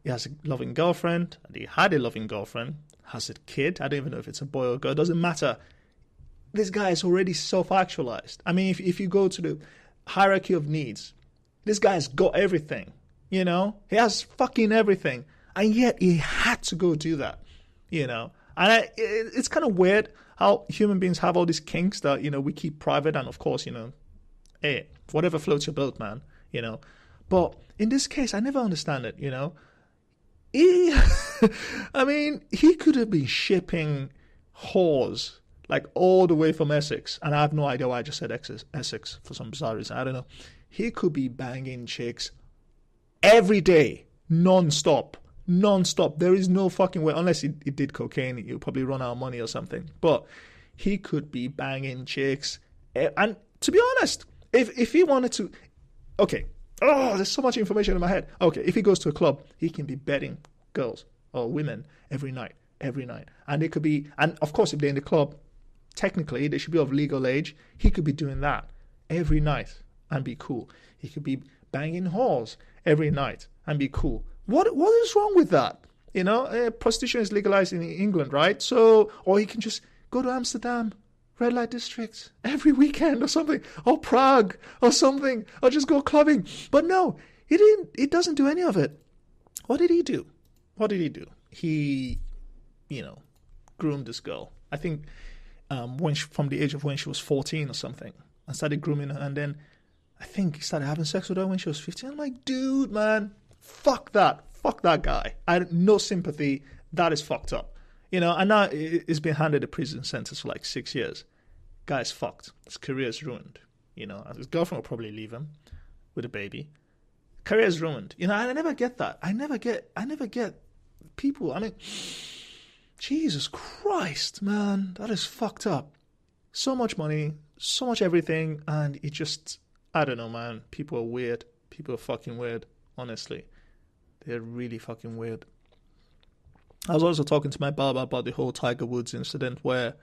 He has a loving girlfriend, and he had a loving girlfriend, has a kid. I don't even know if it's a boy or girl. It doesn't matter. This guy is already self-actualized. I mean, if you go to the hierarchy of needs, this guy's got everything, He has fucking everything. And yet he had to go do that, And it's kind of weird how human beings have all these kinks that, we keep private. And of course, hey, whatever floats your boat, man, But in this case, I never understand it, He, he could have been shipping whores like all the way from Essex. And I have no idea why I just said Essex for some bizarre reason. I don't know. He could be banging chicks every day, non-stop. There is no fucking way, unless he did cocaine, he'll probably run out of money or something. But he could be banging chicks. And to be honest, if he wanted to, okay, there's so much information in my head. Okay, if he goes to a club, he can be betting girls or women every night. And they could be, and of course, if they're in the club, technically they should be of legal age. He could be doing that every night and be cool. He could be banging whores every night and be cool. What is wrong with that? Prostitution is legalized in England, right? So, or he can just go to Amsterdam, red light district, every weekend or something, or Prague or something, or just go clubbing. But no, he didn't. He doesn't do any of it. What did he do? He, groomed this girl. I think from the age of when she was 14 or something, and started grooming her, and then I think he started having sex with her when she was 15. I'm like, dude, man. Fuck that guy. I have no sympathy. That is fucked up. And now he's been handed a prison sentence for like 6 years. Guy's fucked. His career is ruined. His girlfriend will probably leave him with a baby. Career is ruined. I never get that. I never get people. I mean, Jesus Christ, man. That is fucked up. So much money, so much everything, and it just, I don't know, man. People are weird. People are fucking weird, honestly. They're really fucking weird. I was also talking to my barber about the whole Tiger Woods incident where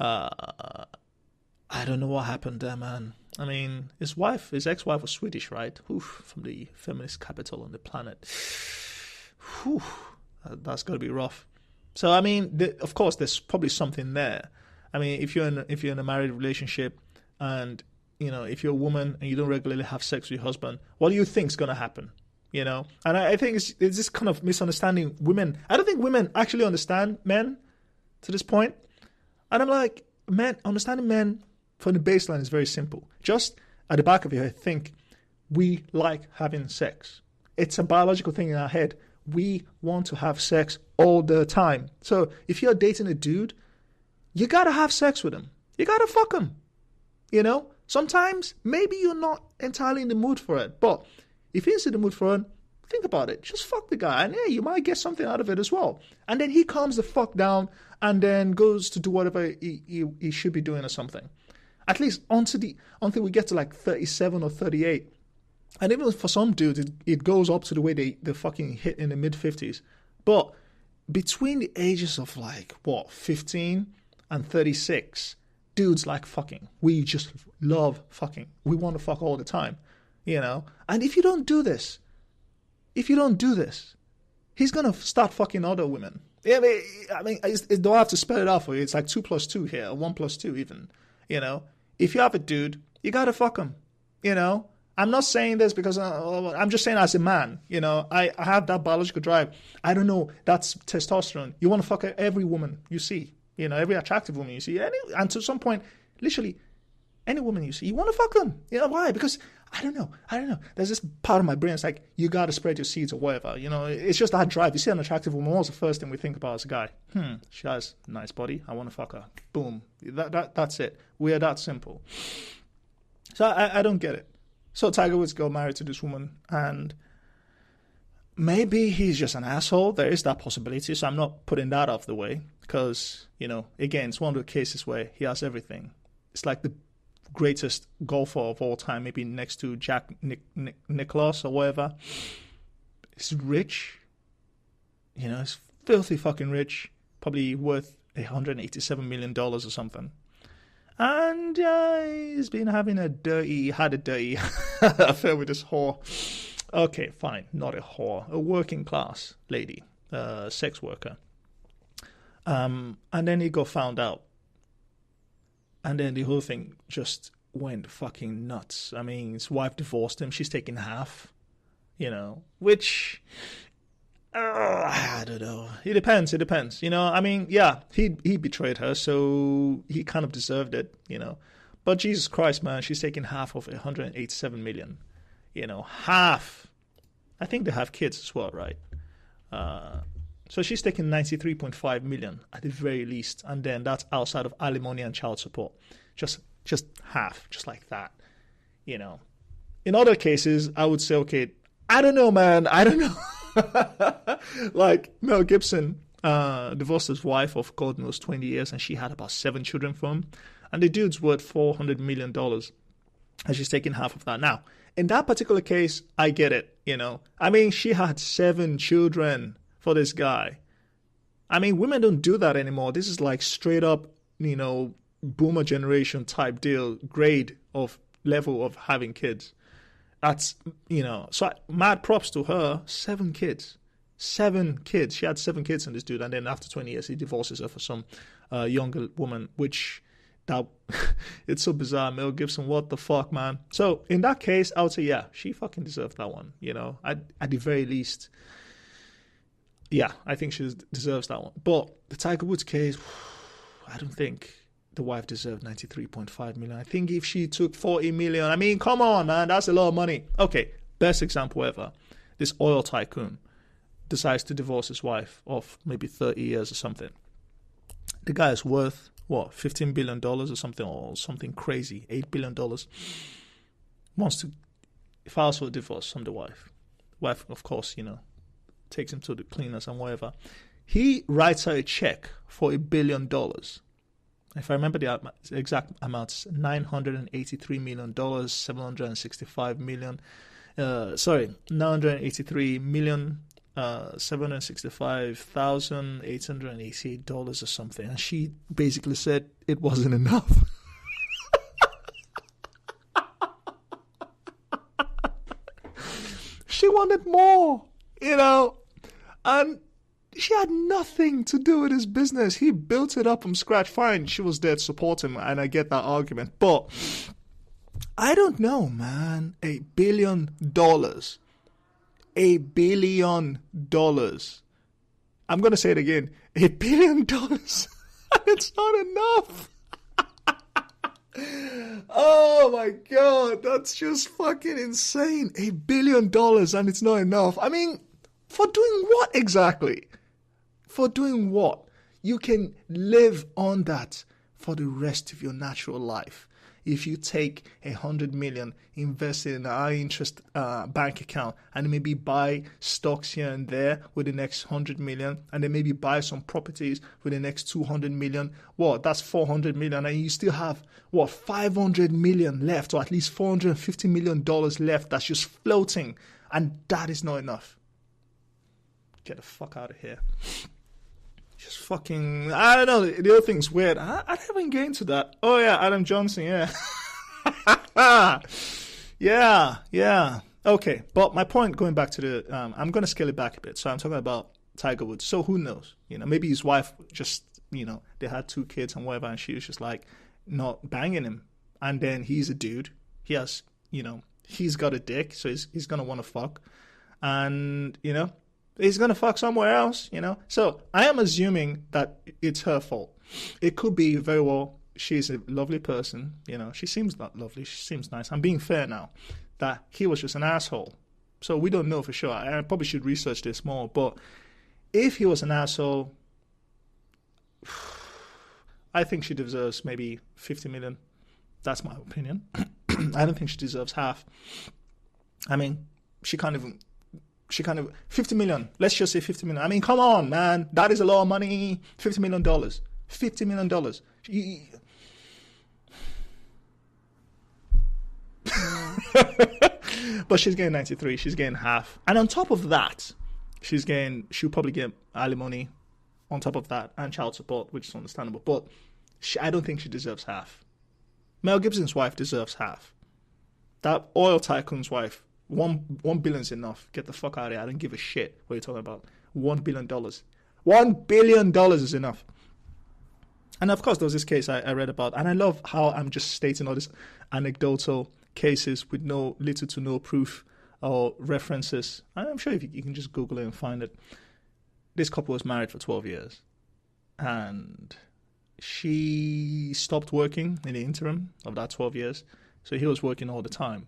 I don't know what happened there, man. I mean, his ex-wife was Swedish, right? Oof, from the feminist capital on the planet. That's got to be rough. So, I mean, of course, there's probably something there. I mean, if you're in a married relationship and, if you're a woman and you don't regularly have sex with your husband, what do you think is going to happen? And I think it's this kind of misunderstanding women. I don't think women actually understand men to this point. And I'm like, understanding men from the baseline is very simple. Just at the back of your head, think, we like having sex. It's a biological thing in our head. We want to have sex all the time. So if you're dating a dude, you got to have sex with him. You got to fuck him. Sometimes maybe you're not entirely in the mood for it, but if he's in the mood for it, think about it. Just fuck the guy. And you might get something out of it as well. And then he calms the fuck down and then goes to do whatever he should be doing or something. At least until we get to like 37 or 38. And even for some dudes, it goes up to the way they fucking hit in the mid-50s. But between the ages of 15 and 36, dudes like fucking. We just love fucking. We want to fuck all the time. And if you don't do this, he's going to start fucking other women. I mean, don't have to spell it out for you. It's like 2 + 2 here, 1 + 2 even, If you have a dude, you got to fuck him, I'm not saying this because I'm just saying as a man, I have that biological drive. I don't know, that's testosterone. You want to fuck every woman you see, every attractive woman you see. And to some point, Literally, any woman you see, you want to fuck them. You know why? Because I don't know. There's this part of my brain. It's like, you got to spread your seeds or whatever. You know, it's just that drive. You see an attractive woman, what's the first thing we think about as a guy? She has a nice body. I want to fuck her. Boom. That's it. We are that simple. So I don't get it. So Tiger Woods got married to this woman, and maybe he's just an asshole. There is that possibility. So I'm not putting that off the way because, you know, again, it's one of the cases where he has everything. It's like the greatest golfer of all time, maybe next to Jack Nicklaus or whatever. He's rich. You know, he's filthy fucking rich. Probably worth $187 million or something. And he's been having had a dirty affair with this whore. Okay, fine, not a whore, a working class lady, sex worker. And then he got found out. And then the whole thing just went fucking nuts. I mean, his wife divorced him. She's taking half, you know, which, I don't know. It depends. You know, I mean, yeah, he betrayed her, so he kind of deserved it, you know. But Jesus Christ, man, she's taking half of 187 million. You know, half. I think they have kids as well, right? So she's taking 93.5 million at the very least, and then that's outside of alimony and child support. Just half, just like that, you know. In other cases, I would say, okay, I don't know, man. I don't know. Like Mel Gibson divorced his wife of God knows 20 years, and she had about 7 children from him. And the dude's worth $400 million, and she's taking half of that. Now, in that particular case, I get it, you know. I mean, she had 7 children for this guy. I mean, women don't do that anymore. This is like straight up, you know, boomer generation type deal, grade of level of having kids. That's, you know, so mad props to her. 7 kids. 7 kids. She had 7 kids in this dude, and then after 20 years, he divorces her for some younger woman, which that it's so bizarre. Mel Gibson, what the fuck, man? So in that case, I would say, yeah, she fucking deserved that one, you know, at the very least. Yeah, I think she deserves that one. But the Tiger Woods case, I don't think the wife deserved 93.5 million. I think if she took 40 million, I mean, come on, man, that's a lot of money. Okay, best example ever. This oil tycoon decides to divorce his wife of maybe 30 years or something. The guy is worth, what, $15 billion or something crazy, $8 billion. Wants to file for a divorce from the wife. Wife, of course, you know, takes him to the cleaners and whatever. He writes her a check for $1 billion. If I remember the exact amounts, $983 million, 765 million. 983 million, $765,888 or something. And she basically said it wasn't enough. She wanted more, you know. And she had nothing to do with his business. He built it up from scratch. Fine, she was there to support him, and I get that argument. But I don't know, man. $1 billion. $1 billion. I'm going to say it again. $1 billion. It's not enough. Oh my God. That's just fucking insane. $1 billion and it's not enough. I mean, for doing what exactly? For doing what? You can live on that for the rest of your natural life. If you take 100 million, invest it in a high interest bank account, and maybe buy stocks here and there with the next 100 million, and then maybe buy some properties with the next 200 million, what? That's 400 million, and you still have, what, 500 million left, or at least $450 million left that's just floating, and that is not enough. Get the fuck out of here. Just fucking, I don't know, the other thing's weird. I haven't get into that. Oh yeah, Adam Johnson, yeah. yeah. Okay, but my point, going back to the, I'm going to scale it back a bit. So I'm talking about Tiger Woods. So who knows? You know, maybe his wife just, you know, they had 2 kids and whatever, and she was just like not banging him. And then he's a dude. He has, you know, he's got a dick, so he's going to want to fuck. And, you know, he's going to fuck somewhere else, you know. So I am assuming that it's her fault. It could be very well she's a lovely person. You know, she seems not lovely. She seems nice. I'm being fair now. That he was just an asshole. So we don't know for sure. I probably should research this more. But if he was an asshole, I think she deserves maybe 50 million. That's my opinion. I don't think she deserves half. I mean, she kind of 50 million. Let's just say 50 million. I mean, come on, man. That is a lot of money. $50 million. $50 million. But she's getting 93. She's getting half. And on top of that, she'll probably get alimony on top of that and child support, which is understandable. But I don't think she deserves half. Mel Gibson's wife deserves half. That oil tycoon's wife, $1 billion is enough. Get the fuck out of here. I don't give a shit what you're talking about. $1 billion. $1 billion is enough. And of course, there was this case I read about, and I love how I'm just stating all these anecdotal cases with little to no proof or references. I'm sure if you can just Google it and find it. This couple was married for 12 years, and she stopped working in the interim of that 12 years. So he was working all the time.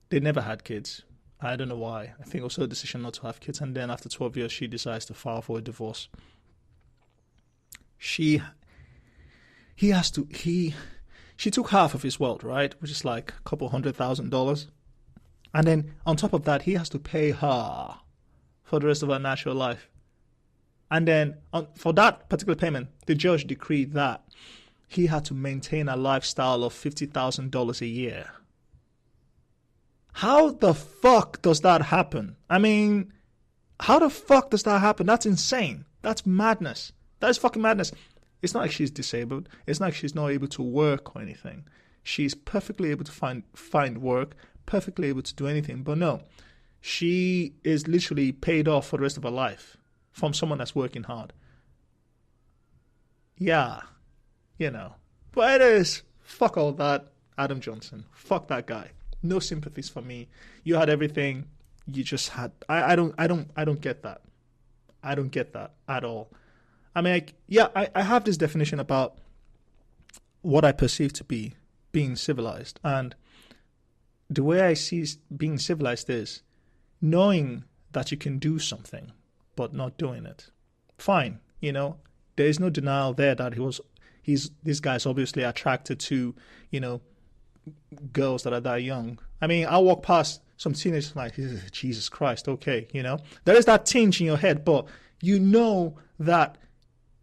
They never had kids. I don't know why. I think it was her decision not to have kids. And then after 12 years, she decides to file for a divorce. She took half of his wealth, right? Which is like a couple $100,000. And then on top of that, he has to pay her for the rest of her natural life. And then for that particular payment, the judge decreed that he had to maintain a lifestyle of $50,000 a year. How the fuck does that happen? I mean, how the fuck does that happen? That's insane. That's madness. That is fucking madness. It's not like she's disabled. It's not like she's not able to work or anything. She's perfectly able to find work, perfectly able to do anything. But no, she is literally paid off for the rest of her life from someone that's working hard. Yeah, you know. But it is, fuck all that, Adam Johnson. Fuck that guy. No sympathies for me. You had everything. You just had. I don't get that. I don't get that at all. I mean, I have this definition about what I perceive to be being civilized, and the way I see being civilized is knowing that you can do something, but not doing it. Fine, you know, there is no denial there that this guy's obviously attracted to, you know, girls that are that young. I mean, I walk past some teenagers like, Jesus Christ, okay, you know. There is that tinge in your head, but you know that,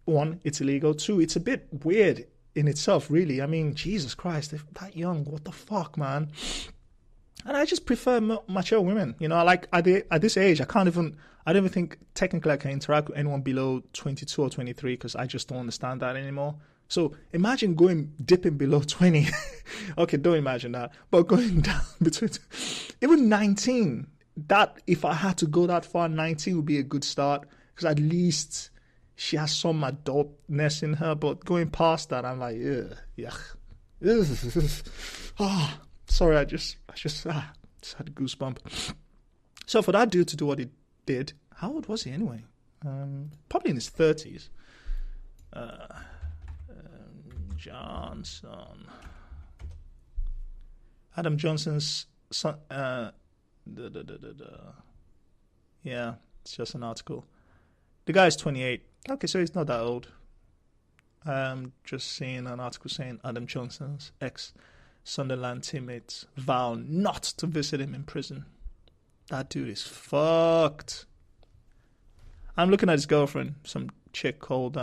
one, it's illegal. Two, it's a bit weird in itself, really. I mean, Jesus Christ, they're that young. What the fuck, man? And I just prefer mature women. You know, like at this age, I don't even think technically I can interact with anyone below 22 or 23 because I just don't understand that anymore. So imagine dipping below 20. Okay, don't imagine that. But going down between, even 19, that if I had to go that far, 19 would be a good start because at least she has some adultness in her. But going past that, I'm like, yuck. Sorry, I just had a goosebump. So for that dude to do what he did, how old was he anyway? Probably in his 30s. Johnson. Adam Johnson's son. Yeah, it's just an article. The guy's 28. Okay, so he's not that old. Just seeing an article saying Adam Johnson's ex-Sunderland teammates vow not to visit him in prison. That dude is fucked. I'm looking at his girlfriend, some chick called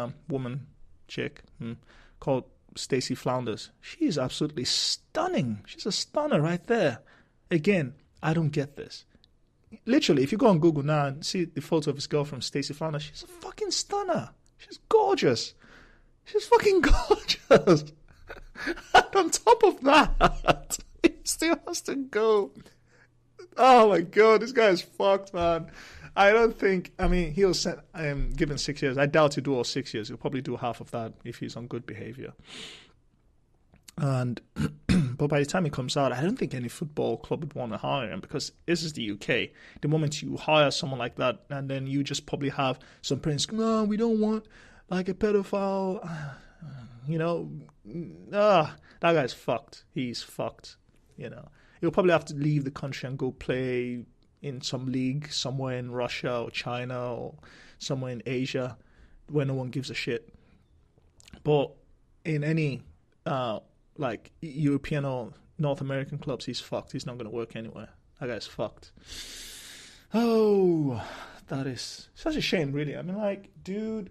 called Stacey Flounders. She's absolutely stunning. She's a stunner right there. Again, I don't get this. Literally, if you go on Google now and see the photo of his girlfriend, Stacey Flounders, she's a fucking stunner. She's gorgeous. She's fucking gorgeous. And on top of that, he still has to go. Oh my God, this guy is fucked, man. I don't think, I mean, he was given 6 years. I doubt he'll do all 6 years. He'll probably do half of that if he's on good behavior. And, but by the time he comes out, I don't think any football club would want to hire him because this is the UK. The moment you hire someone like that, and then you just probably have some parents, no, we don't want like a pedophile. You know, that guy's fucked. He's fucked. You know, he'll probably have to leave the country and go play in some league somewhere in Russia or China or somewhere in Asia where no one gives a shit. But in any like European or North American clubs, he's fucked. He's not going to work anywhere. That guy's fucked. Oh, that is such a shame, really. I mean, like, dude,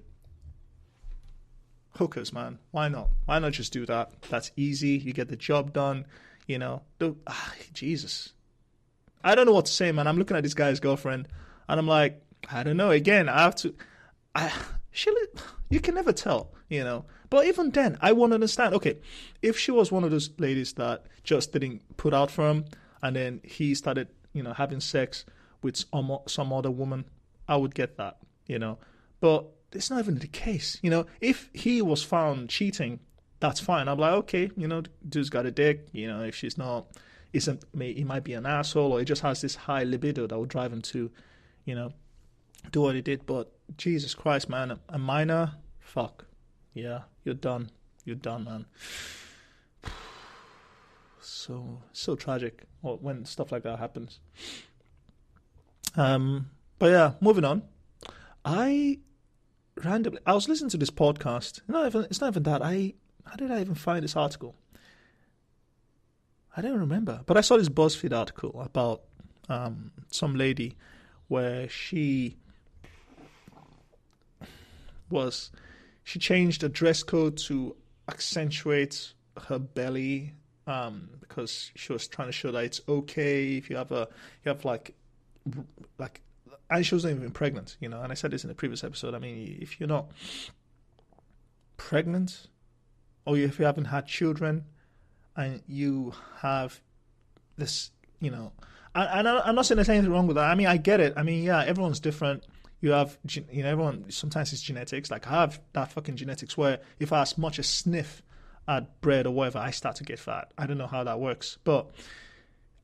hookers, man. Why not? Why not just do that? That's easy. You get the job done. You know, Jesus. I don't know what to say, man. I'm looking at this guy's girlfriend, and I'm like, I don't know. Again, you can never tell, you know. But even then, I won't understand. Okay, if she was one of those ladies that just didn't put out for him, and then he started, you know, having sex with some other woman, I would get that, you know. But it's not even the case, you know. If he was found cheating, that's fine. I'm like, okay, you know, dude's got a dick, you know. If she's not, he might be an asshole, or he just has this high libido that would drive him to, you know, do what he did. But Jesus Christ, man, a minor, fuck, yeah, you're done, man. So tragic when stuff like that happens. But yeah, moving on. I was listening to this podcast. It's not even that. How did I even find this article? I don't remember. But I saw this BuzzFeed article about some lady where she changed the dress code to accentuate her belly because she was trying to show that it's okay if you have like, and she wasn't even pregnant, you know. And I said this in the previous episode. I mean, if you're not pregnant, or if you haven't had children, and you have this, you know, and I'm not saying there's anything wrong with that. I mean, I get it. I mean, yeah, everyone's different. You have, you know, everyone, sometimes it's genetics. Like, I have that fucking genetics where if I as much as sniff at bread or whatever, I start to get fat. I don't know how that works, but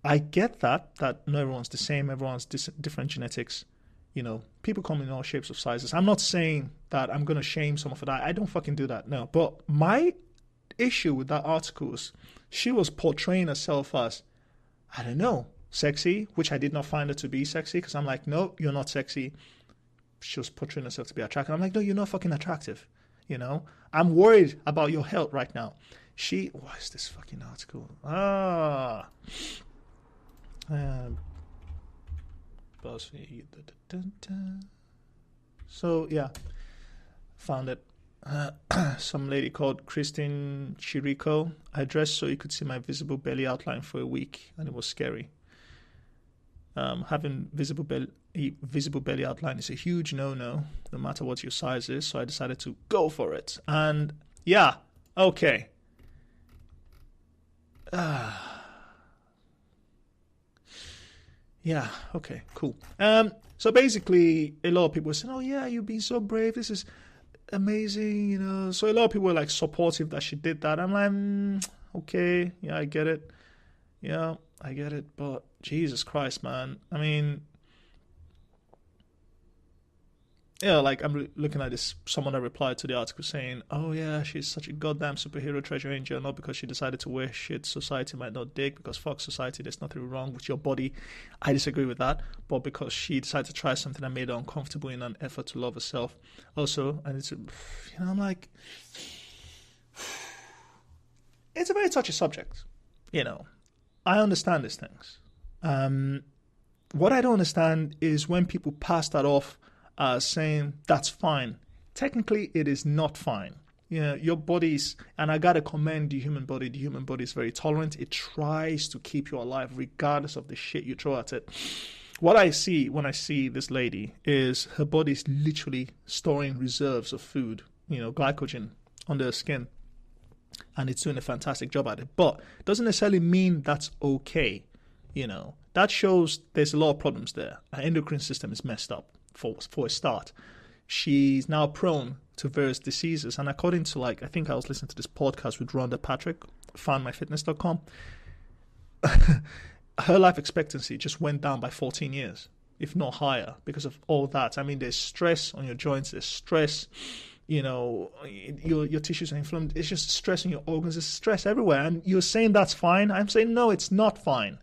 I get that not everyone's the same. Everyone's different genetics. You know, people come in all shapes of sizes. I'm not saying that I'm going to shame someone for that. I don't fucking do that, no. But my issue with that article is she was portraying herself as, I don't know, sexy, which I did not find her to be sexy, because I'm like, no, you're not sexy. She was portraying herself to be attractive. I'm like, no, you're not fucking attractive. You know, I'm worried about your health right now. What is this fucking article? BuzzFeed. So yeah, found it. Some lady called Christine Chirico. I dressed so you could see my visible belly outline for a week, and it was scary. Having visible belly outline is a huge no matter what your size is. So I decided to go for it, and yeah, okay. Yeah, okay, cool. So basically, a lot of people were saying, "Oh yeah, you've been so brave. This is amazing," you know. So a lot of people were like supportive that she did that. I'm like, okay, yeah, I get it. Yeah, I get it. But Jesus Christ, man. I mean, yeah, like I'm looking at this. Someone that replied to the article saying, "Oh yeah, she's such a goddamn superhero treasure angel. Not because she decided to wear shit society might not dig. Because fuck society, there's nothing wrong with your body." I disagree with that. But because she decided to try something that made her uncomfortable in an effort to love herself. Also, and it's, you know, I'm like, it's a very touchy subject. You know, I understand these things. What I don't understand is when people pass that off saying that's fine. Technically, it is not fine. You know, your body's, and I gotta commend the human body. The human body is very tolerant. It tries to keep you alive regardless of the shit you throw at it. What I see when I see this lady is her body's literally storing reserves of food, you know, glycogen under her skin. And it's doing a fantastic job at it. But it doesn't necessarily mean that's okay. You know, that shows there's a lot of problems there. Her endocrine system is messed up. For a start, she's now prone to various diseases, and according to, like, I think I was listening to this podcast with Rhonda Patrick, foundmyfitness.com, her life expectancy just went down by 14 years, if not higher, because of all that. I mean, there's stress on your joints, there's stress, your tissues are inflamed. It's just stress in your organs. It's stress everywhere. And you're saying that's fine. I'm saying, no, it's not fine.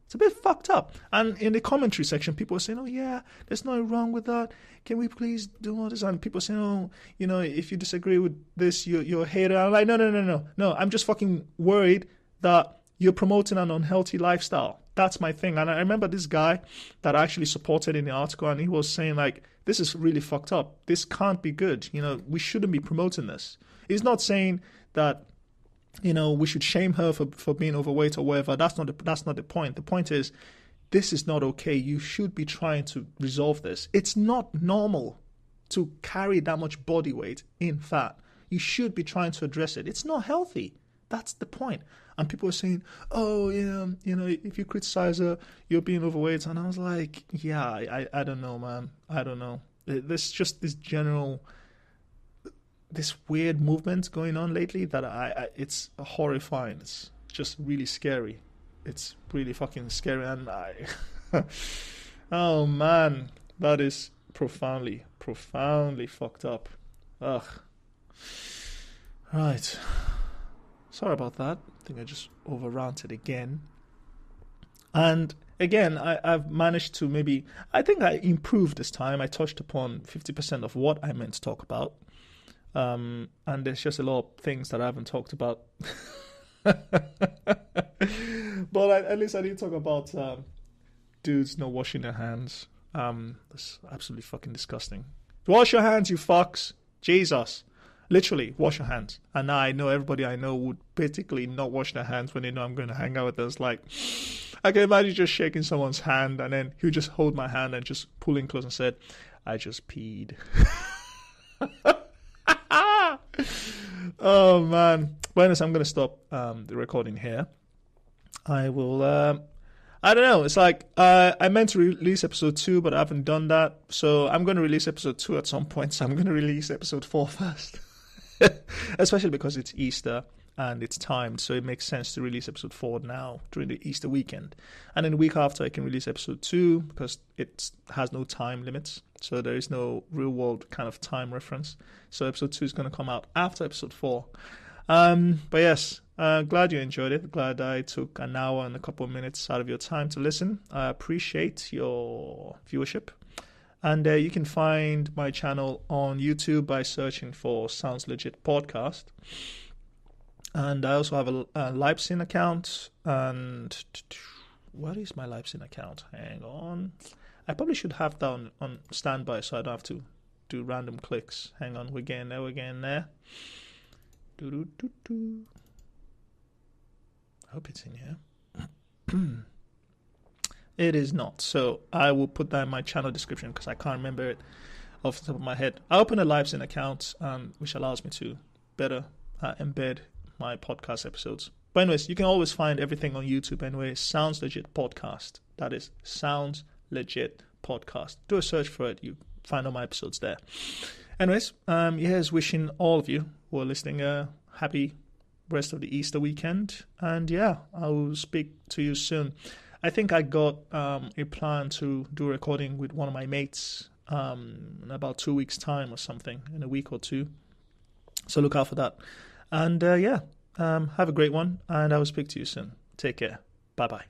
It's a bit fucked up. And in the commentary section, people are saying, oh, yeah, there's nothing wrong with that. Can we please do all this? And people are saying, oh, if you disagree with this, you're a hater. I'm like, no. I'm just fucking worried that you're promoting an unhealthy lifestyle. That's my thing. And I remember this guy that I actually supported in the article, and he was saying, like, this is really fucked up. This can't be good. We shouldn't be promoting this. He's not saying that, we should shame her for being overweight or whatever. That's not the point. The point is, this is not okay. You should be trying to resolve this. It's not normal to carry that much body weight in fat. You should be trying to address it. It's not healthy. That's the point. And people are saying, oh, yeah, if you criticize her, you're being overweight. And I was like, yeah, I don't know, man. I don't know. There's just this this weird movement going on lately that it's horrifying. It's just really scary. It's really fucking scary. And oh, man, that is profoundly fucked up. Ugh. Right. Sorry about that. I think I just over-ranted again. And again, I've managed to I think I improved this time. I touched upon 50% of what I meant to talk about. And there's just a lot of things that I haven't talked about. But at least I didn't talk about dudes not washing their hands. That's absolutely fucking disgusting. Wash your hands, you fucks. Jesus. Literally, wash your hands. And now I know everybody I know would basically not wash their hands when they know I'm going to hang out with them. It's like, I can imagine just shaking someone's hand and then he'll just hold my hand and just pull in close and said, I just peed. Oh, man. But anyways, I'm going to stop the recording here. I will, I don't know. It's like, I meant to release episode 2, but I haven't done that. So I'm going to release episode 2 at some point. So I'm going to release episode 4 first. Especially because it's Easter and it's timed, so it makes sense to release episode 4 now during the Easter weekend. And then the week after I can release episode 2 because it has no time limits, so there is no real world kind of time reference. So episode 2 is going to come out after episode 4. But yes, glad you enjoyed it. Glad I took an hour and a couple of minutes out of your time to listen. I appreciate your viewership. And you can find my channel on YouTube by searching for Sounds Legit Podcast. And I also have a Leipzig account. And what is my Leipzig account? Hang on. I probably should have that on standby so I don't have to do random clicks. Hang on, we're getting there. I hope it's in here. It is not. So I will put that in my channel description because I can't remember it off the top of my head. I opened a Leipzig account, which allows me to better embed my podcast episodes. But anyways, you can always find everything on YouTube anyway. Sounds Legit Podcast. That is Sounds Legit Podcast. Do a search for it. You find all my episodes there. Anyways, here's wishing all of you who are listening a happy rest of the Easter weekend. And yeah, I will speak to you soon. I think I got a plan to do a recording with one of my mates in about 2 weeks' time or something, in a week or two. So look out for that. And have a great one, and I will speak to you soon. Take care. Bye-bye.